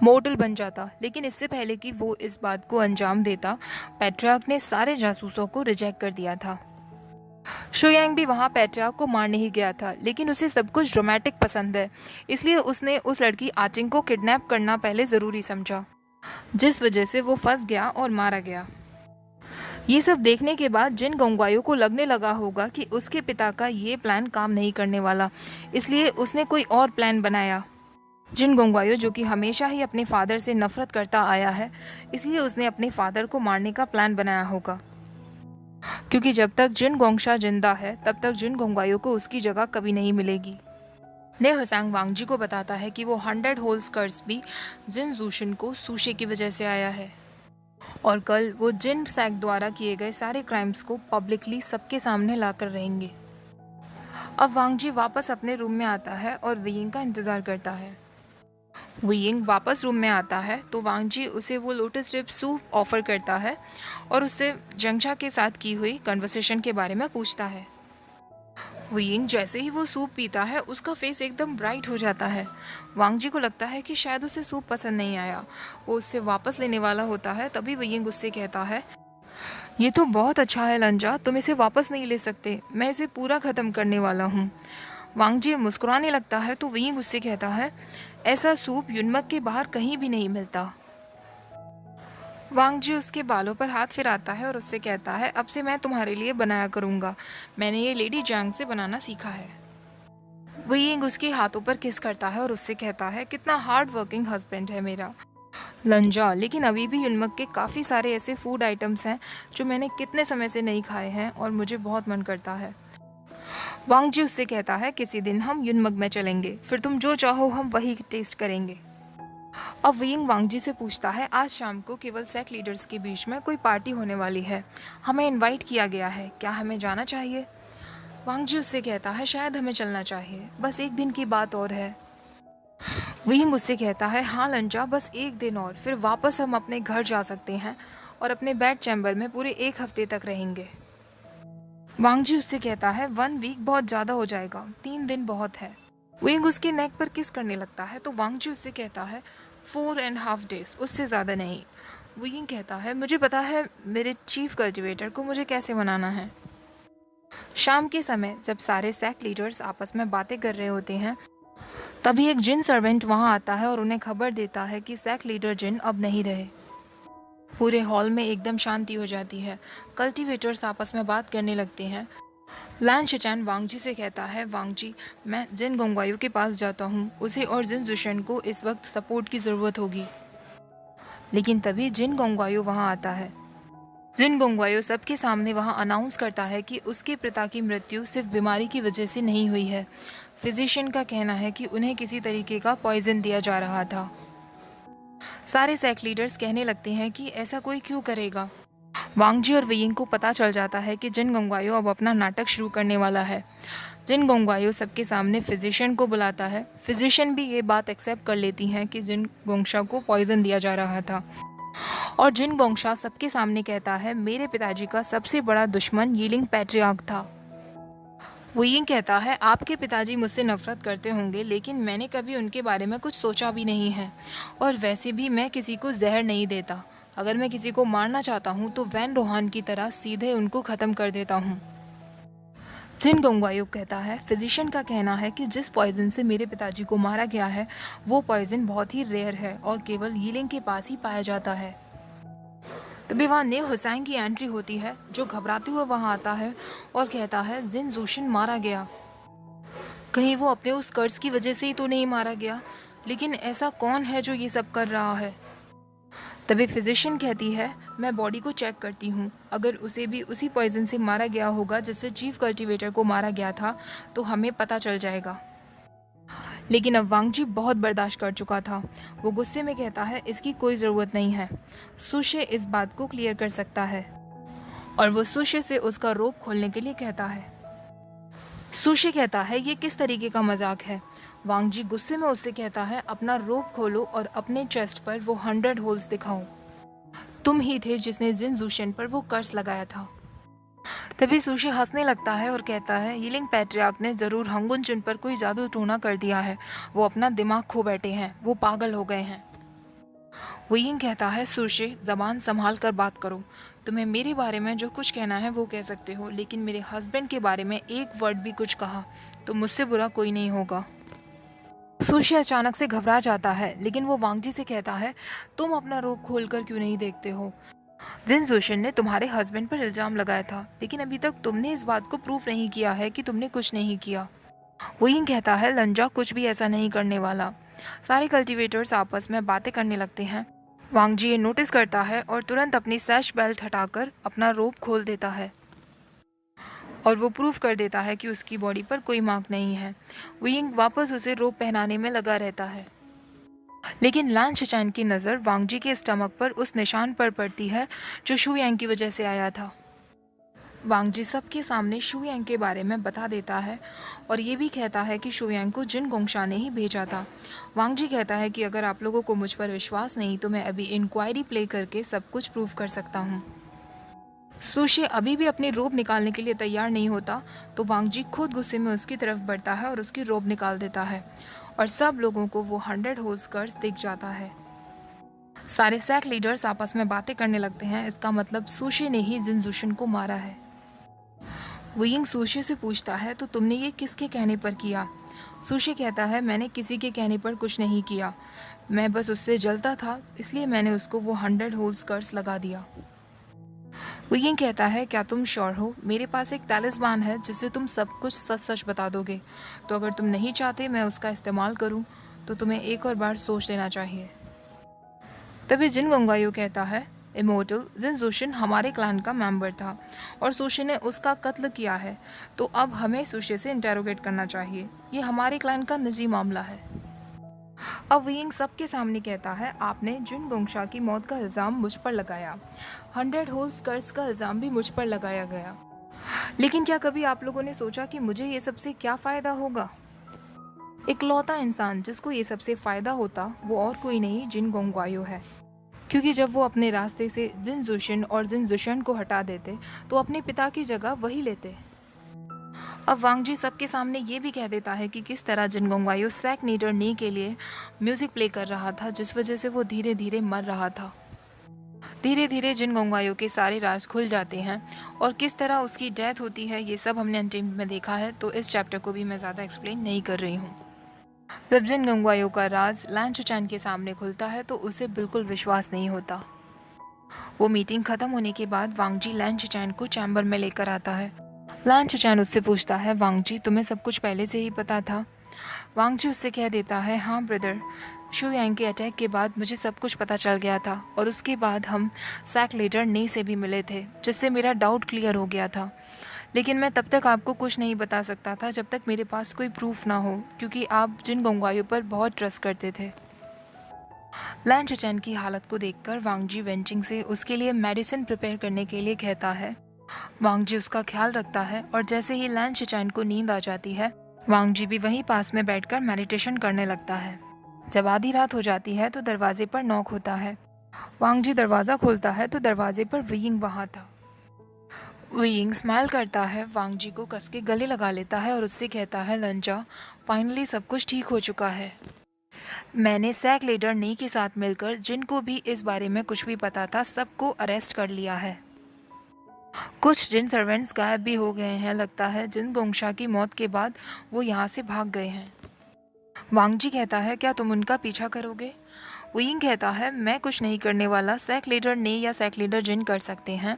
मोर्टल बन जाता। लेकिन इससे पहले कि वो इस बात को अंजाम देता, पेट्रियार्क ने सारे जासूसों को रिजेक्ट कर दिया था। शुयांग भी वहाँ पेट्रियार्क को मारने ही गया था, लेकिन उसे सब कुछ ड्रामेटिक पसंद है, इसलिए उसने उस लड़की आचिंग को किडनैप करना पहले ज़रूरी समझा, जिस वजह से वो फंस गया और मारा गया। ये सब देखने के बाद जिन गोंगवायो को लगने लगा होगा कि उसके पिता का ये प्लान काम नहीं करने वाला, इसलिए उसने कोई और प्लान बनाया। जिन गोंगवायो, जो कि हमेशा ही अपने फादर से नफरत करता आया है, इसलिए उसने अपने फादर को मारने का प्लान बनाया होगा, क्योंकि जब तक जिन गोंगशा जिंदा है तब तक जिन गोंगवायो को उसकी जगह कभी नहीं मिलेगी। ने हसांग वांगजी को बताता है कि वो 100 होल्स कर्ज भी जिन जूशिन को सूशे की वजह से आया है, और कल वो जिन सैक द्वारा किए गए सारे क्राइम्स को पब्लिकली सबके सामने लाकर रहेंगे। अब वांगजी वापस अपने रूम में आता है और वियिंग का इंतज़ार करता है। वियिंग वापस रूम में आता है तो वांगजी उसे वो लोटस रिप सूप ऑफर करता है और उससे जंगशा के साथ की हुई कन्वर्सेशन के बारे में पूछता है। वियिंग जैसे ही वो सूप पीता है उसका फेस एकदम ब्राइट हो जाता है। वांगजी को लगता है कि शायद उसे सूप पसंद नहीं आया। वो उससे वापस लेने वाला होता है, तभी वियिंग उससे कहता है, ये तो बहुत अच्छा है लंजा, तुम इसे वापस नहीं ले सकते, मैं इसे पूरा ख़त्म करने वाला हूँ। वांगजी मुस्कुराने लगता है तो वियिंग उससे कहता है, ऐसा सूप युनमक के बाहर कहीं भी नहीं मिलता। वांगजी उसके बालों पर हाथ फिराता है और उससे कहता है, अब से मैं तुम्हारे लिए बनाया करूँगा, मैंने ये लेडी जैंग से बनाना सीखा है। वियिंग उसके हाथों पर किस करता है और उससे कहता है, कितना हार्ड वर्किंग हस्बैंड है मेरा लंजा, लेकिन अभी भी युनमक के काफ़ी सारे ऐसे फूड आइटम्स हैं जो मैंने कितने समय से नहीं खाए हैं और मुझे बहुत मन करता है। वांगजी उससे कहता है, किसी दिन हम युनमक में चलेंगे, फिर तुम जो चाहो हम वही टेस्ट करेंगे। अब वियिंग वांगजी से पूछता है, आज शाम को केवल सेक लीडर्स के बीच में कोई पार्टी होने वाली है, हमें इनवाइट किया गया है, क्या हमें जाना चाहिए? वांगजी उससे कहता है, शायद हमें चलना चाहिए, बस एक दिन की बात और है। वियिंग उससे कहता है, हाँ लंजा, बस एक दिन और, फिर वापस हम अपने घर जा सकते हैं और अपने बेड चैम्बर में पूरे 1 हफ्ते तक रहेंगे। वांगजी उससे कहता है, 1 वीक बहुत ज़्यादा हो जाएगा, 3 दिन बहुत है। वियिंग उसके नेक पर किस करने लगता है तो वांगजी उससे कहता है, 4.5 डेज, उससे ज़्यादा नहीं। वियिंग कहता है, मुझे पता है मेरे चीफ कल्टिवेटर को मुझे कैसे मनाना है। शाम के समय जब सारे सैक लीडर्स आपस में बातें कर रहे होते हैं, तभी एक जिन सर्वेंट वहां आता है और उन्हें खबर देता है कि सैक लीडर जिन अब नहीं रहे। पूरे हॉल में एकदम शांति हो जाती है। कल्टिवेटर्स आपस में बात करने लगते हैं। लैन शिचैन वांगजी से कहता है, वांगजी, मैं जिन गोंगवायू के पास जाता हूँ, उसे और जिन जुशन को इस वक्त सपोर्ट की ज़रूरत होगी। लेकिन तभी जिन गोंगवायू वहाँ आता है। जिन गोंगवायू सबके सामने वहाँ अनाउंस करता है कि उसके पिता की मृत्यु सिर्फ बीमारी की वजह से नहीं हुई है। फिजिशियन का कहना है कि उन्हें किसी तरीके का पॉइजन दिया जा रहा था। सारे सैक लीडर्स कहने लगते हैं कि ऐसा कोई क्यों करेगा। वांगजी और वियिंग को पता चल जाता है कि जिन गोंगवायो अब अपना नाटक शुरू करने वाला है। जिन गोंगवायो सबके सामने फिजिशियन को बुलाता है। फिजिशियन भी ये बात एक्सेप्ट कर लेती हैं कि जिन गोंगशा को पॉइजन दिया जा रहा था, और जिन गोंगशा सबके सामने कहता है, मेरे पिताजी का सबसे बड़ा दुश्मन यीलिंग पैट्रियार्क था। वियिंग कहता है, आपके पिताजी मुझसे नफरत करते होंगे, लेकिन मैंने कभी उनके बारे में कुछ सोचा भी नहीं है, और वैसे भी मैं किसी को जहर नहीं देता। अगर मैं किसी को मारना चाहता हूँ तो वैन रोहान की तरह सीधे उनको ख़त्म कर देता हूँ। जिन गोंगवायो कहता है, फिजिशियन का कहना है कि जिस पॉइजन से मेरे पिताजी को मारा गया है वो पॉइजन बहुत ही रेयर है और केवल यीलिंग के पास ही पाया जाता है। तभी वहाँ ने हुसैन की एंट्री होती है, जो घबराते हुए वहाँ आता है और कहता है, जिन जूशिन मारा गया, कहीं वो अपने उस कर्ज की वजह से ही तो नहीं मारा गया, लेकिन ऐसा कौन है जो ये सब कर रहा है। तभी फिजिशियन कहती है, मैं बॉडी को चेक करती हूँ, अगर उसे भी उसी पॉइजन से मारा गया होगा जिससे चीफ कल्टीवेटर को मारा गया था तो हमें पता चल जाएगा। लेकिन अब वांगजी बहुत बर्दाश्त कर चुका था। वो गुस्से में कहता है, इसकी कोई ज़रूरत नहीं है, सुशे इस बात को क्लियर कर सकता है, और वो सुशे से उसका रोप खोलने के लिए कहता है। सुशे कहता है, ये किस तरीके का मजाक है। वांगजी गुस्से में उससे कहता है, अपना रोप खोलो और अपने चेस्ट पर वो 100 होल्स दिखाओ। तुम ही थे जिसने जिन जूशन पर वो कर्स लगाया था। तभी सुशी हंसने लगता है और कहता है, यीलिंग पैट्रियार्क ने ज़रूर हंगुन चुन पर कोई जादू टोना कर दिया है। वो अपना दिमाग खो बैठे हैं, वो पागल हो गए हैं। वुयिंग कहता है, सुशी ज़बान संभाल कर बात करो। तुम्हें मेरे बारे में जो कुछ कहना है वो कह सकते हो, लेकिन मेरे हस्बैंड के बारे में एक वर्ड भी कुछ कहा तो मुझसे बुरा कोई नहीं होगा। सुशी अचानक से घबरा जाता है, लेकिन वो वांगजी से कहता है, तुम अपना रोब खोलकर क्यों नहीं देखते हो? जिन जोशन ने तुम्हारे हस्बैंड पर इल्ज़ाम लगाया था, लेकिन अभी तक तुमने इस बात को प्रूफ नहीं किया है कि तुमने कुछ नहीं किया। वुयिंग कहता है, लंजा कुछ भी ऐसा नहीं करने वाला। सारे कल्टीवेटर्स आपस में बातें करने लगते हैं। वांगजी ये नोटिस करता है और तुरंत अपनी सैश बेल्ट हटाकर अपना रोब खोल देता है और वो प्रूफ कर देता है कि उसकी बॉडी पर कोई मार्क नहीं है। वुयिंग वापस उसे रोब पहनाने में लगा रहता है, लेकिन लान शिचैन की नज़र वांगजी के स्टमक पर उस निशान पर पड़ती है जो शू यांग की वजह से आया था। वांगजी सबके सामने शू यांग के बारे में बता देता है और ये भी कहता है कि शू यांग को जिन गोंगशा ने ही भेजा था। वांगजी कहता है कि अगर आप लोगों को मुझ पर विश्वास नहीं तो मैं अभी इंक्वायरी प्ले करके सब कुछ प्रूफ कर सकता हूँ। सुशी अभी भी अपनी रोब निकालने के लिए तैयार नहीं होता तो वांगजी खुद गुस्से में उसकी तरफ बढ़ता है और उसकी रोब निकाल देता है और सब लोगों को वो 100 होल्स कर्स दिख जाता है। सारे सैक लीडर्स आपस में बातें करने लगते हैं। इसका मतलब सुशी ने ही जिन जुशन को मारा है। वुयिंग सुशी से पूछता है, तो तुमने ये किसके कहने पर किया? सुशी कहता है, मैंने किसी के कहने पर कुछ नहीं किया, मैं बस उससे जलता था, इसलिए मैंने उसको वो 100 होल्स कर्स लगा दिया। वुयिंग कहता है, क्या तुम श्योर हो? मेरे पास एक तालिस्मान है जिससे तुम सब कुछ सच सच बता दोगे, तो अगर तुम नहीं चाहते मैं उसका इस्तेमाल करूं तो तुम्हें एक और बार सोच लेना चाहिए। तभी जिन गोंगायो कहता है, इमोर्टल जिन जोशिन हमारे क्लैन का मेंबर था और सुशी ने उसका कत्ल किया है, तो अब हमें सुशी से इंटेरोगेट करना चाहिए। ये हमारे क्लैन का निजी मामला है। अब वुयिंग सबके सामने कहता है, आपने जिन गोंगशा की मौत का इल्ज़ाम मुझ पर लगाया, 100 होल्स कर्स का इल्ज़ाम भी मुझ पर लगाया गया, लेकिन क्या कभी आप लोगों ने सोचा कि मुझे ये सबसे क्या फ़ायदा होगा? इकलौता इंसान जिसको ये सबसे फ़ायदा होता वो और कोई नहीं, जिन गोंगवायो है, क्योंकि जब वो अपने रास्ते से जिन जुशन और जिन जुशन को हटा देते तो अपने पिता की जगह वही लेते। अब वांगजी सबके सामने ये भी कह देता है कि किस तरह जिन गोंगवायो सैक नीडर नी के लिए म्यूज़िक प्ले कर रहा था, जिस वजह से वो धीरे धीरे मर रहा था। धीरे धीरे जिन गोंगवायो के सारे राज खुल जाते हैं और किस तरह उसकी डेथ होती है, ये सब हमने अनटेम्ड में देखा है, तो इस चैप्टर को भी मैं ज़्यादा एक्सप्लेन नहीं कर रही हूँ। जब जिन गोंगवायो का राज लान शिचैन के सामने खुलता है तो उसे बिल्कुल विश्वास नहीं होता। वो मीटिंग खत्म होने के बाद वांगजी लान शिचैन को चैम्बर में लेकर आता है। लान शिचैन उससे पूछता है, वांगजी तुम्हें सब कुछ पहले से ही पता था? वांगजी उससे कह देता है, हाँ ब्रदर, शू यांग के अटैक के बाद मुझे सब कुछ पता चल गया था और उसके बाद हम सैक लीडर नी से भी मिले थे, जिससे मेरा डाउट क्लियर हो गया था, लेकिन मैं तब तक आपको कुछ नहीं बता सकता था जब तक मेरे पास कोई प्रूफ ना हो, क्योंकि आप जिन गोंगवायो पर बहुत ट्रस्ट करते थे। लान शिचैन की हालत को देखकर वांगजी वेंचिंग से उसके लिए मेडिसिन प्रिपेयर करने के लिए कहता है। वांगजी उसका ख्याल रखता है और जैसे ही लान शिचैन को नींद आ जाती है, वांगजी भी वहीं पास में बैठकर मेडिटेशन करने लगता है। जब आधी रात हो जाती है तो दरवाजे पर नॉक होता है। वांगजी दरवाज़ा खोलता है तो दरवाजे पर वुयिंग वहाँ था। वुयिंग स्माइल करता है, वांगजी को कस के गले लगा लेता है और उससे कहता है, लंजा, फाइनली सब कुछ ठीक हो चुका है। मैंने सैक लीडर नी के साथ मिलकर जिनको भी इस बारे में कुछ भी पता था सबको अरेस्ट कर लिया है। कुछ जिन सर्वेंट्स गायब भी हो गए हैं, लगता है जिन गोंगशा की मौत के बाद वो यहाँ से भाग गए हैं। वांगजी कहता है, क्या तुम उनका पीछा करोगे? वुयिंग कहता है, मैं कुछ नहीं करने वाला, सैक लीडर नी या सैक लीडर जिन कर सकते हैं,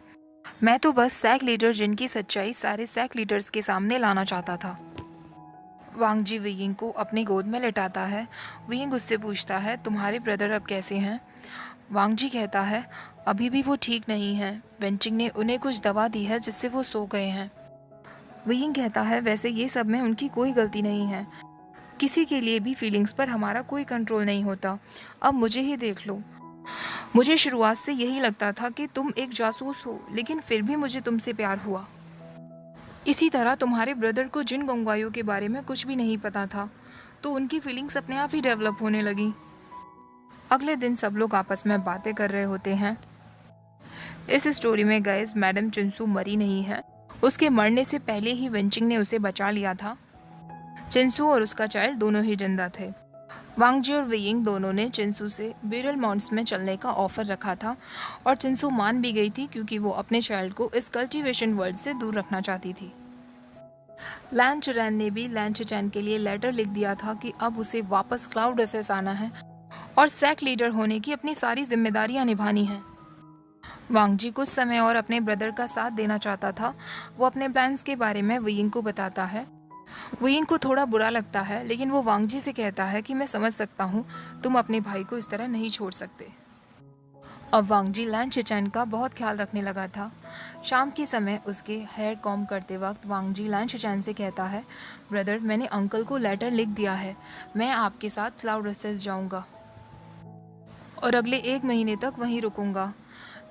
मैं तो बस सैक लीडर जिन की सच्चाई सारे सैक लीडर्स के सामने लाना चाहता था। वांगजी वुयिंग को अपनी गोद में लेटाता है। वुयिंग उससे पूछता है, तुम्हारे ब्रदर अब कैसे हैं? वांगजी कहता है, अभी भी वो ठीक नहीं हैं, वेंचिंग ने उन्हें कुछ दवा दी है जिससे वो सो गए हैं। वुयिंग कहता है, वैसे ये सब में उनकी कोई गलती नहीं है, किसी के लिए भी फीलिंग्स पर हमारा कोई कंट्रोल नहीं होता। अब मुझे ही देख लो, मुझे शुरुआत से यही लगता था कि तुम एक जासूस हो, लेकिन फिर भी मुझे तुमसे प्यार हुआ। इसी तरह तुम्हारे ब्रदर को जिन गोंगवायो के बारे में कुछ भी नहीं पता था, तो उनकी फीलिंग्स अपने आप ही डेवलप होने लगी। अगले दिन सब लोग आपस में बातें कर रहे होते हैं। इस स्टोरी में गाइस मैडम चिंसू मरी नहीं है, उसके मरने से पहले ही वेंचिंग ने उसे बचा लिया था। चिंसू और उसका चाइल्ड दोनों ही जिंदा थे। वांगजी और वेइंग दोनों ने चिंसू से ब्यूरल माउंट्स में चलने का ऑफर रखा था और चिंसू मान भी गई थी क्योंकि वो अपने चाइल्ड को इस कल्टीवेशन वर्ल्ड से दूर रखना चाहती थी। लैन चुरैन ने भी लैन चुचैन के लिए लेटर लिख दिया था कि अब उसे वापस क्लाउड एसेस आना है और सैक लीडर होने की अपनी सारी जिम्मेदारियां निभानी हैं। वांगजी कुछ समय और अपने ब्रदर का साथ देना चाहता था। वो अपने प्लान्स के बारे में वेइंग को बताता है। वेइंग को थोड़ा बुरा लगता है, लेकिन वो वांगजी से कहता है कि मैं समझ सकता हूँ, तुम अपने भाई को इस तरह नहीं छोड़ सकते। अब वांगजी लैन चेचैन का बहुत ख्याल रखने लगा था। शाम के समय उसके हेयर कॉम करते वक्त वांगजी लैन चेचैन से कहता है, ब्रदर, मैंने अंकल को लेटर लिख दिया है, मैं आपके साथ क्लाउड एसेस जाऊंगा और अगले 1 महीने तक वहीं रुकूंगा।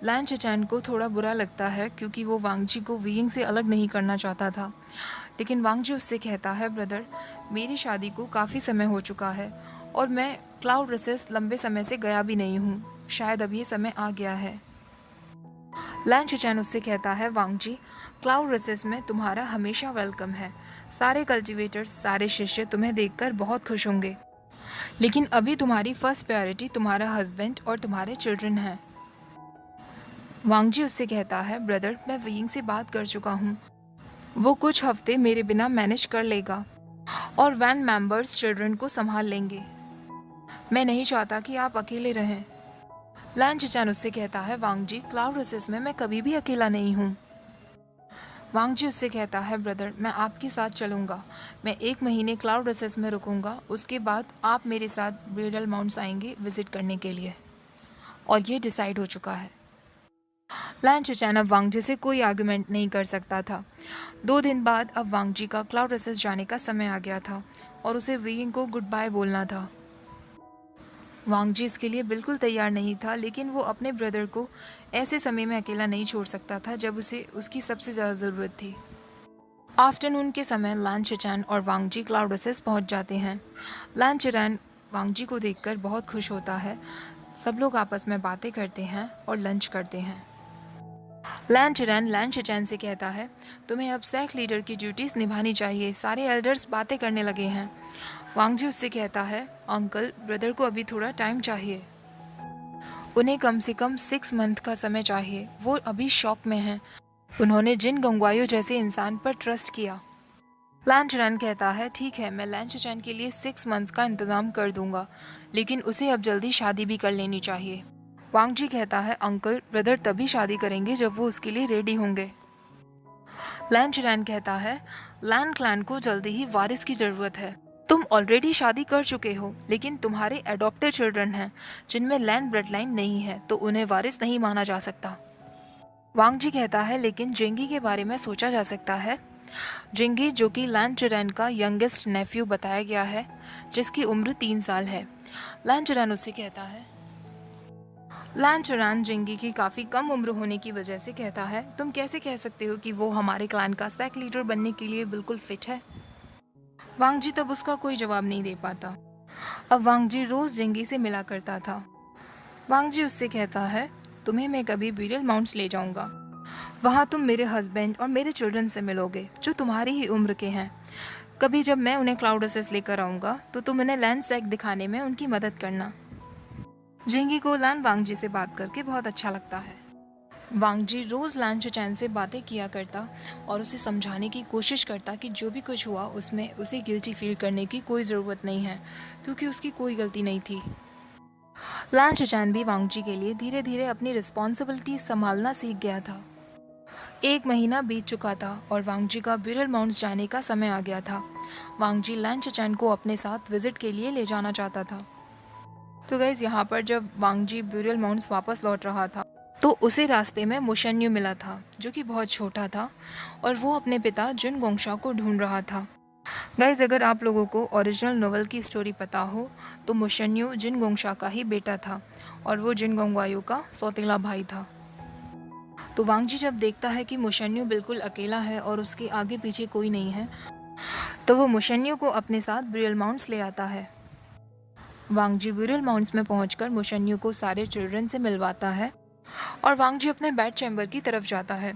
लैन चेचैन को थोड़ा बुरा लगता है क्योंकि वो वांगजी को वेइंग से अलग नहीं करना चाहता था, लेकिन वांगजी उससे कहता है, ब्रदर, मेरी शादी को काफ़ी समय हो चुका है और मैं क्लाउड एसेस लंबे समय से गया भी नहीं हूँ, शायद अब ये समय आ गया है। लैन चेचैन उससे कहता है, वांगजी, क्लाउड एसेस में तुम्हारा हमेशा वेलकम है। सारे कल्टीवेटर्स, सारे शिष्य तुम्हें देखकर बहुत खुश होंगे, लेकिन अभी तुम्हारी फर्स्ट प्रायोरिटी तुम्हारा हस्बैंड और तुम्हारे चिल्ड्रन हैं। वांगजी उससे कहता है, ब्रदर, मैं वेइंग से बात कर चुका हूँ, वो कुछ हफ्ते मेरे बिना मैनेज कर लेगा और वैन मेंबर्स चिल्ड्रन को संभाल लेंगे। मैं नहीं चाहता कि आप अकेले रहें। लैन चेचैन उससे कहता है, वांगजी, क्लाउड एसेस में मैं कभी भी अकेला नहीं हूँ। वांगजी उससे कहता है, ब्रदर, मैं आपके साथ चलूँगा, मैं 1 महीने क्लाउड एसेस में रुकूंगा, उसके बाद आप मेरे साथ ब्यूरल माउंट्स आएंगे विजिट करने के लिए, और ये डिसाइड हो चुका है। लैन चेचैन अब वांगजी से कोई आर्गुमेंट नहीं कर सकता था। 2 दिन बाद अब वांगजी का क्लाउड एसेस जाने का समय आ गया था और उसे वेइंग को गुड बाय बोलना था। वांगजी इसके लिए बिल्कुल तैयार नहीं था, लेकिन वो अपने ब्रदर को ऐसे समय में अकेला नहीं छोड़ सकता था जब उसे उसकी सबसे ज़्यादा ज़रूरत थी। आफ्टरनून के समय लैन चेचैन और वांगजी क्लाउड एसेस पहुंच जाते हैं। लैन चेचैन वांगजी को देखकर बहुत खुश होता है। सब लोग आपस में बातें करते हैं और लंच करते हैं। लैन चेचैन से कहता है, तुम्हें अब सैक लीडर की ड्यूटीज निभानी चाहिए, सारे एल्डर्स बातें करने लगे हैं। वांगजी उससे कहता है, अंकल, ब्रदर को अभी थोड़ा टाइम चाहिए, उन्हें कम से कम 6 मंथ का समय चाहिए, वो अभी शॉक में हैं, उन्होंने जिन गंगवाइयों जैसे इंसान पर ट्रस्ट किया। लैन चेचैन कहता है, ठीक है, मैं लैन चेचैन के लिए 6 मंथ का इंतज़ाम कर दूंगा, लेकिन उसे अब जल्दी शादी भी कर लेनी चाहिए। वांगजी कहता है, अंकल, ब्रदर तभी शादी करेंगे जब वो उसके लिए रेडी होंगे। लैन चेचैन कहता है, लैन क्लैन को जल्दी ही वारिस की ज़रूरत है। तुम ऑलरेडी शादी कर चुके हो, लेकिन तुम्हारे एडॉप्टेड चिल्ड्रन हैं जिनमें लैन ब्लड लाइन नहीं है, तो उन्हें वारिस नहीं माना जा सकता। वांगजी कहता है, लेकिन जेंगी के बारे में सोचा जा सकता है। जेंगी, जो कि लैन चेचैन का यंगेस्ट नेफ्यू बताया गया है, जिसकी उम्र 3 साल है। लैन चेचैन उससे कहता है, लैन चेचैन जेंगी की काफ़ी कम उम्र होने की वजह से कहता है, तुम कैसे कह सकते हो कि वो हमारे क्लैन का सैक लीडर बनने के लिए बिल्कुल फिट है। वांगजी तब उसका कोई जवाब नहीं दे पाता। अब वांगजी रोज़ जेंगी से मिला करता था। वांगजी उससे कहता है, तुम्हें मैं कभी ब्यूरल माउंट्स ले जाऊंगा, वहाँ तुम मेरे हस्बैंड और मेरे चिल्ड्रन से मिलोगे जो तुम्हारी ही उम्र के हैं। कभी जब मैं उन्हें क्लाउड एसेस लेकर आऊँगा तो तुम उन्हें लैंड सैक दिखाने में उनकी मदद करना। जेंगी को लैन वांगजी से बात करके बहुत अच्छा लगता है। वांगजी रोज़ लैन चेचैन से बातें किया करता और उसे समझाने की कोशिश करता कि जो भी कुछ हुआ उसमें उसे गिल्टी फील करने की कोई ज़रूरत नहीं है, क्योंकि उसकी कोई गलती नहीं थी। लैन चेचैन भी वांगजी के लिए धीरे धीरे अपनी रिस्पॉन्सिबिलिटी संभालना सीख गया था। 1 महीना बीत चुका था और वांगजी का ब्यूरल माउंट्स जाने का समय आ गया था। वांगजी लैन चेचैन को अपने साथ विजिट के लिए ले जाना चाहता था। तो गाइस, यहाँ पर जब वांगजी ब्यूरल माउंट्स वापस लौट रहा था तो उसे रास्ते में मुशन्यू मिला था, जो कि बहुत छोटा था और वो अपने पिता जिन गोंगशा को ढूंढ रहा था। गाइस, अगर आप लोगों को ओरिजिनल नोवेल की स्टोरी पता हो तो मुशन्यू जिन गोंगशा का ही बेटा था और वो जिन गोंगवायू का सौतेला भाई था। तो वांगजी जब देखता है कि मुशन्यू बिल्कुल अकेला है और उसके आगे पीछे कोई नहीं है, तो वो मुशन्यू को अपने साथ ब्यूरल माउंट्स ले आता है। वांगजी ब्यूरल माउंट्स में पहुंचकर मुशन्यू को सारे चिल्ड्रन से मिलवाता है और वांग जी अपने बेड चैम्बर की तरफ जाता है।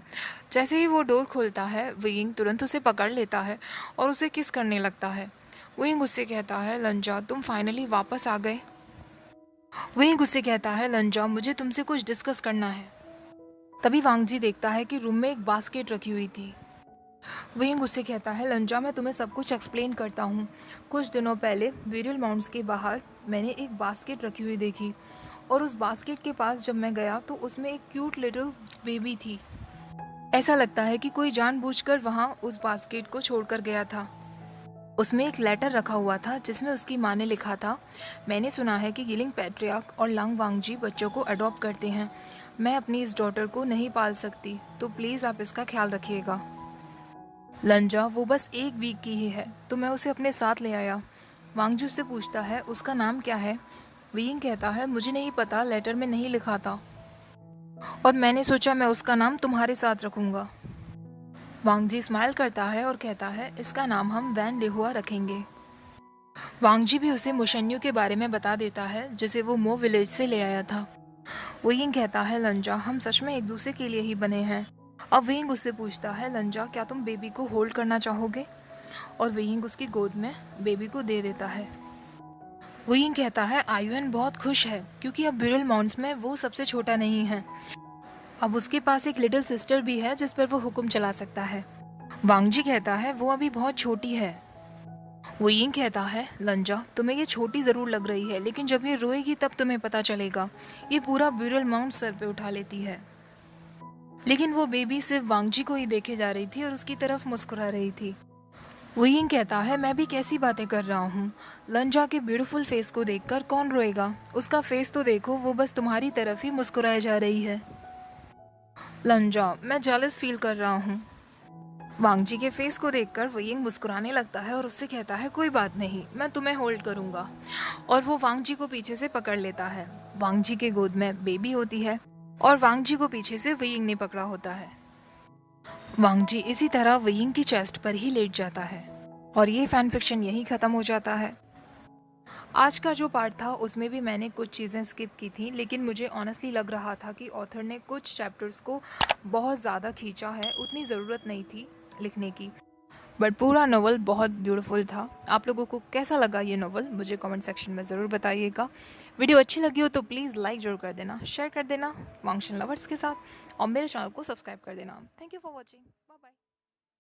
जैसे ही वो डोर खोलता है, वियिंग तुरंत उसे पकड़ लेता है और उसे किस करने लगता है। वियिंग उससे कहता है, लंजा तुम फाइनली वापस आ गए। वियिंग उससे कहता है, लंजा मुझे तुमसे कुछ डिस्कस करना है। तभी वांग जी देखता है कि रूम में एक बास्केट रखी हुई थी। वियिंग उससे कहता है, लंजा मैं तुम्हें सब कुछ एक्सप्लेन करता हूँ। कुछ दिनों पहले बेरियल माउंट्स के बाहर मैंने एक बास्केट रखी हुई देखी, और उस बास्केट के पास जब मैं गया तो उसमें एक क्यूट लिटिल बेबी थी। ऐसा लगता है कि कोई जानबूझकर वहाँ उस बास्केट को छोड़कर गया था। उसमें एक लेटर रखा हुआ था जिसमें उसकी माँ ने लिखा था, मैंने सुना है कि यिलिंग पैट्रियार्क और लांग वांगजी बच्चों को अडॉप्ट करते हैं। मैं अपनी इस डॉटर को नहीं पाल सकती, तो प्लीज़ आप इसका ख्याल रखिएगा। लंजा वो बस एक वीक की ही है, तो मैं उसे अपने साथ ले आया। वांगजू से पूछता है, उसका नाम क्या है। वियिंग कहता है, मुझे नहीं पता, लेटर में नहीं लिखा था और मैंने सोचा मैं उसका नाम तुम्हारे साथ रखूंगा। वांगजी स्माइल करता है और कहता है, इसका नाम हम वैन लिहुआ रखेंगे। वांगजी भी उसे मुशन्यू के बारे में बता देता है जिसे वो मो विलेज से ले आया था। वियिंग कहता है, लंजा हम सच में एक दूसरे के लिए ही बने हैं। अब वियिंग उससे पूछता है, लंजा क्या तुम बेबी को होल्ड करना चाहोगे। और वियिंग उसकी गोद में बेबी को दे देता है। वियिंग कहता है, आयुएन बहुत खुश है क्योंकि अब ब्यूरल माउंट्स में वो सबसे छोटा नहीं है। अब उसके पास एक लिटिल सिस्टर भी है जिस पर वो हुक्म चला सकता है। वांगजी कहता है, वो अभी बहुत छोटी है। वियिंग कहता है, लंजा तुम्हें ये छोटी ज़रूर लग रही है, लेकिन जब ये रोएगी तब तुम्हें पता चलेगा। ये पूरा ब्यूरल माउंट सर पे उठा लेती है। लेकिन वो बेबी सिर्फ वांगजी को ही देखे जा रही थी और उसकी तरफ मुस्कुरा रही थी। वियिंग कहता है, मैं भी कैसी बातें कर रहा हूँ। लंजा के ब्यूटीफुल फेस को देखकर कौन रोएगा। उसका फेस तो देखो, वो बस तुम्हारी तरफ ही मुस्कुराए जा रही है। लंजा मैं जेलस फील कर रहा हूँ। वांगजी के फेस को देखकर वियिंग मुस्कुराने लगता है और उससे कहता है, कोई बात नहीं, मैं तुम्हें होल्ड करूँगा। और वो वांगजी को पीछे से पकड़ लेता है। वांगजी के गोद में बेबी होती है और वांगजी को पीछे से वियिंग ने पकड़ा होता है। वांगजी इसी तरह वियिंग की चेस्ट पर ही लेट जाता है और ये फैन फिक्शन यही ख़त्म हो जाता है। आज का जो पार्ट था उसमें भी मैंने कुछ चीज़ें स्किप की थी, लेकिन मुझे ऑनेस्टली लग रहा था कि ऑथर ने कुछ चैप्टर्स को बहुत ज़्यादा खींचा है, उतनी ज़रूरत नहीं थी लिखने की। बट पूरा नॉवल बहुत ब्यूटीफुल था। आप लोगों को कैसा लगा ये नॉवल मुझे कमेंट सेक्शन में ज़रूर बताइएगा। वीडियो अच्छी लगी हो तो प्लीज़ लाइक ज़रूर कर देना, शेयर कर देना वांगशन लवर्स के साथ, और मेरे चैनल को सब्सक्राइब कर देना। Thank you for watching.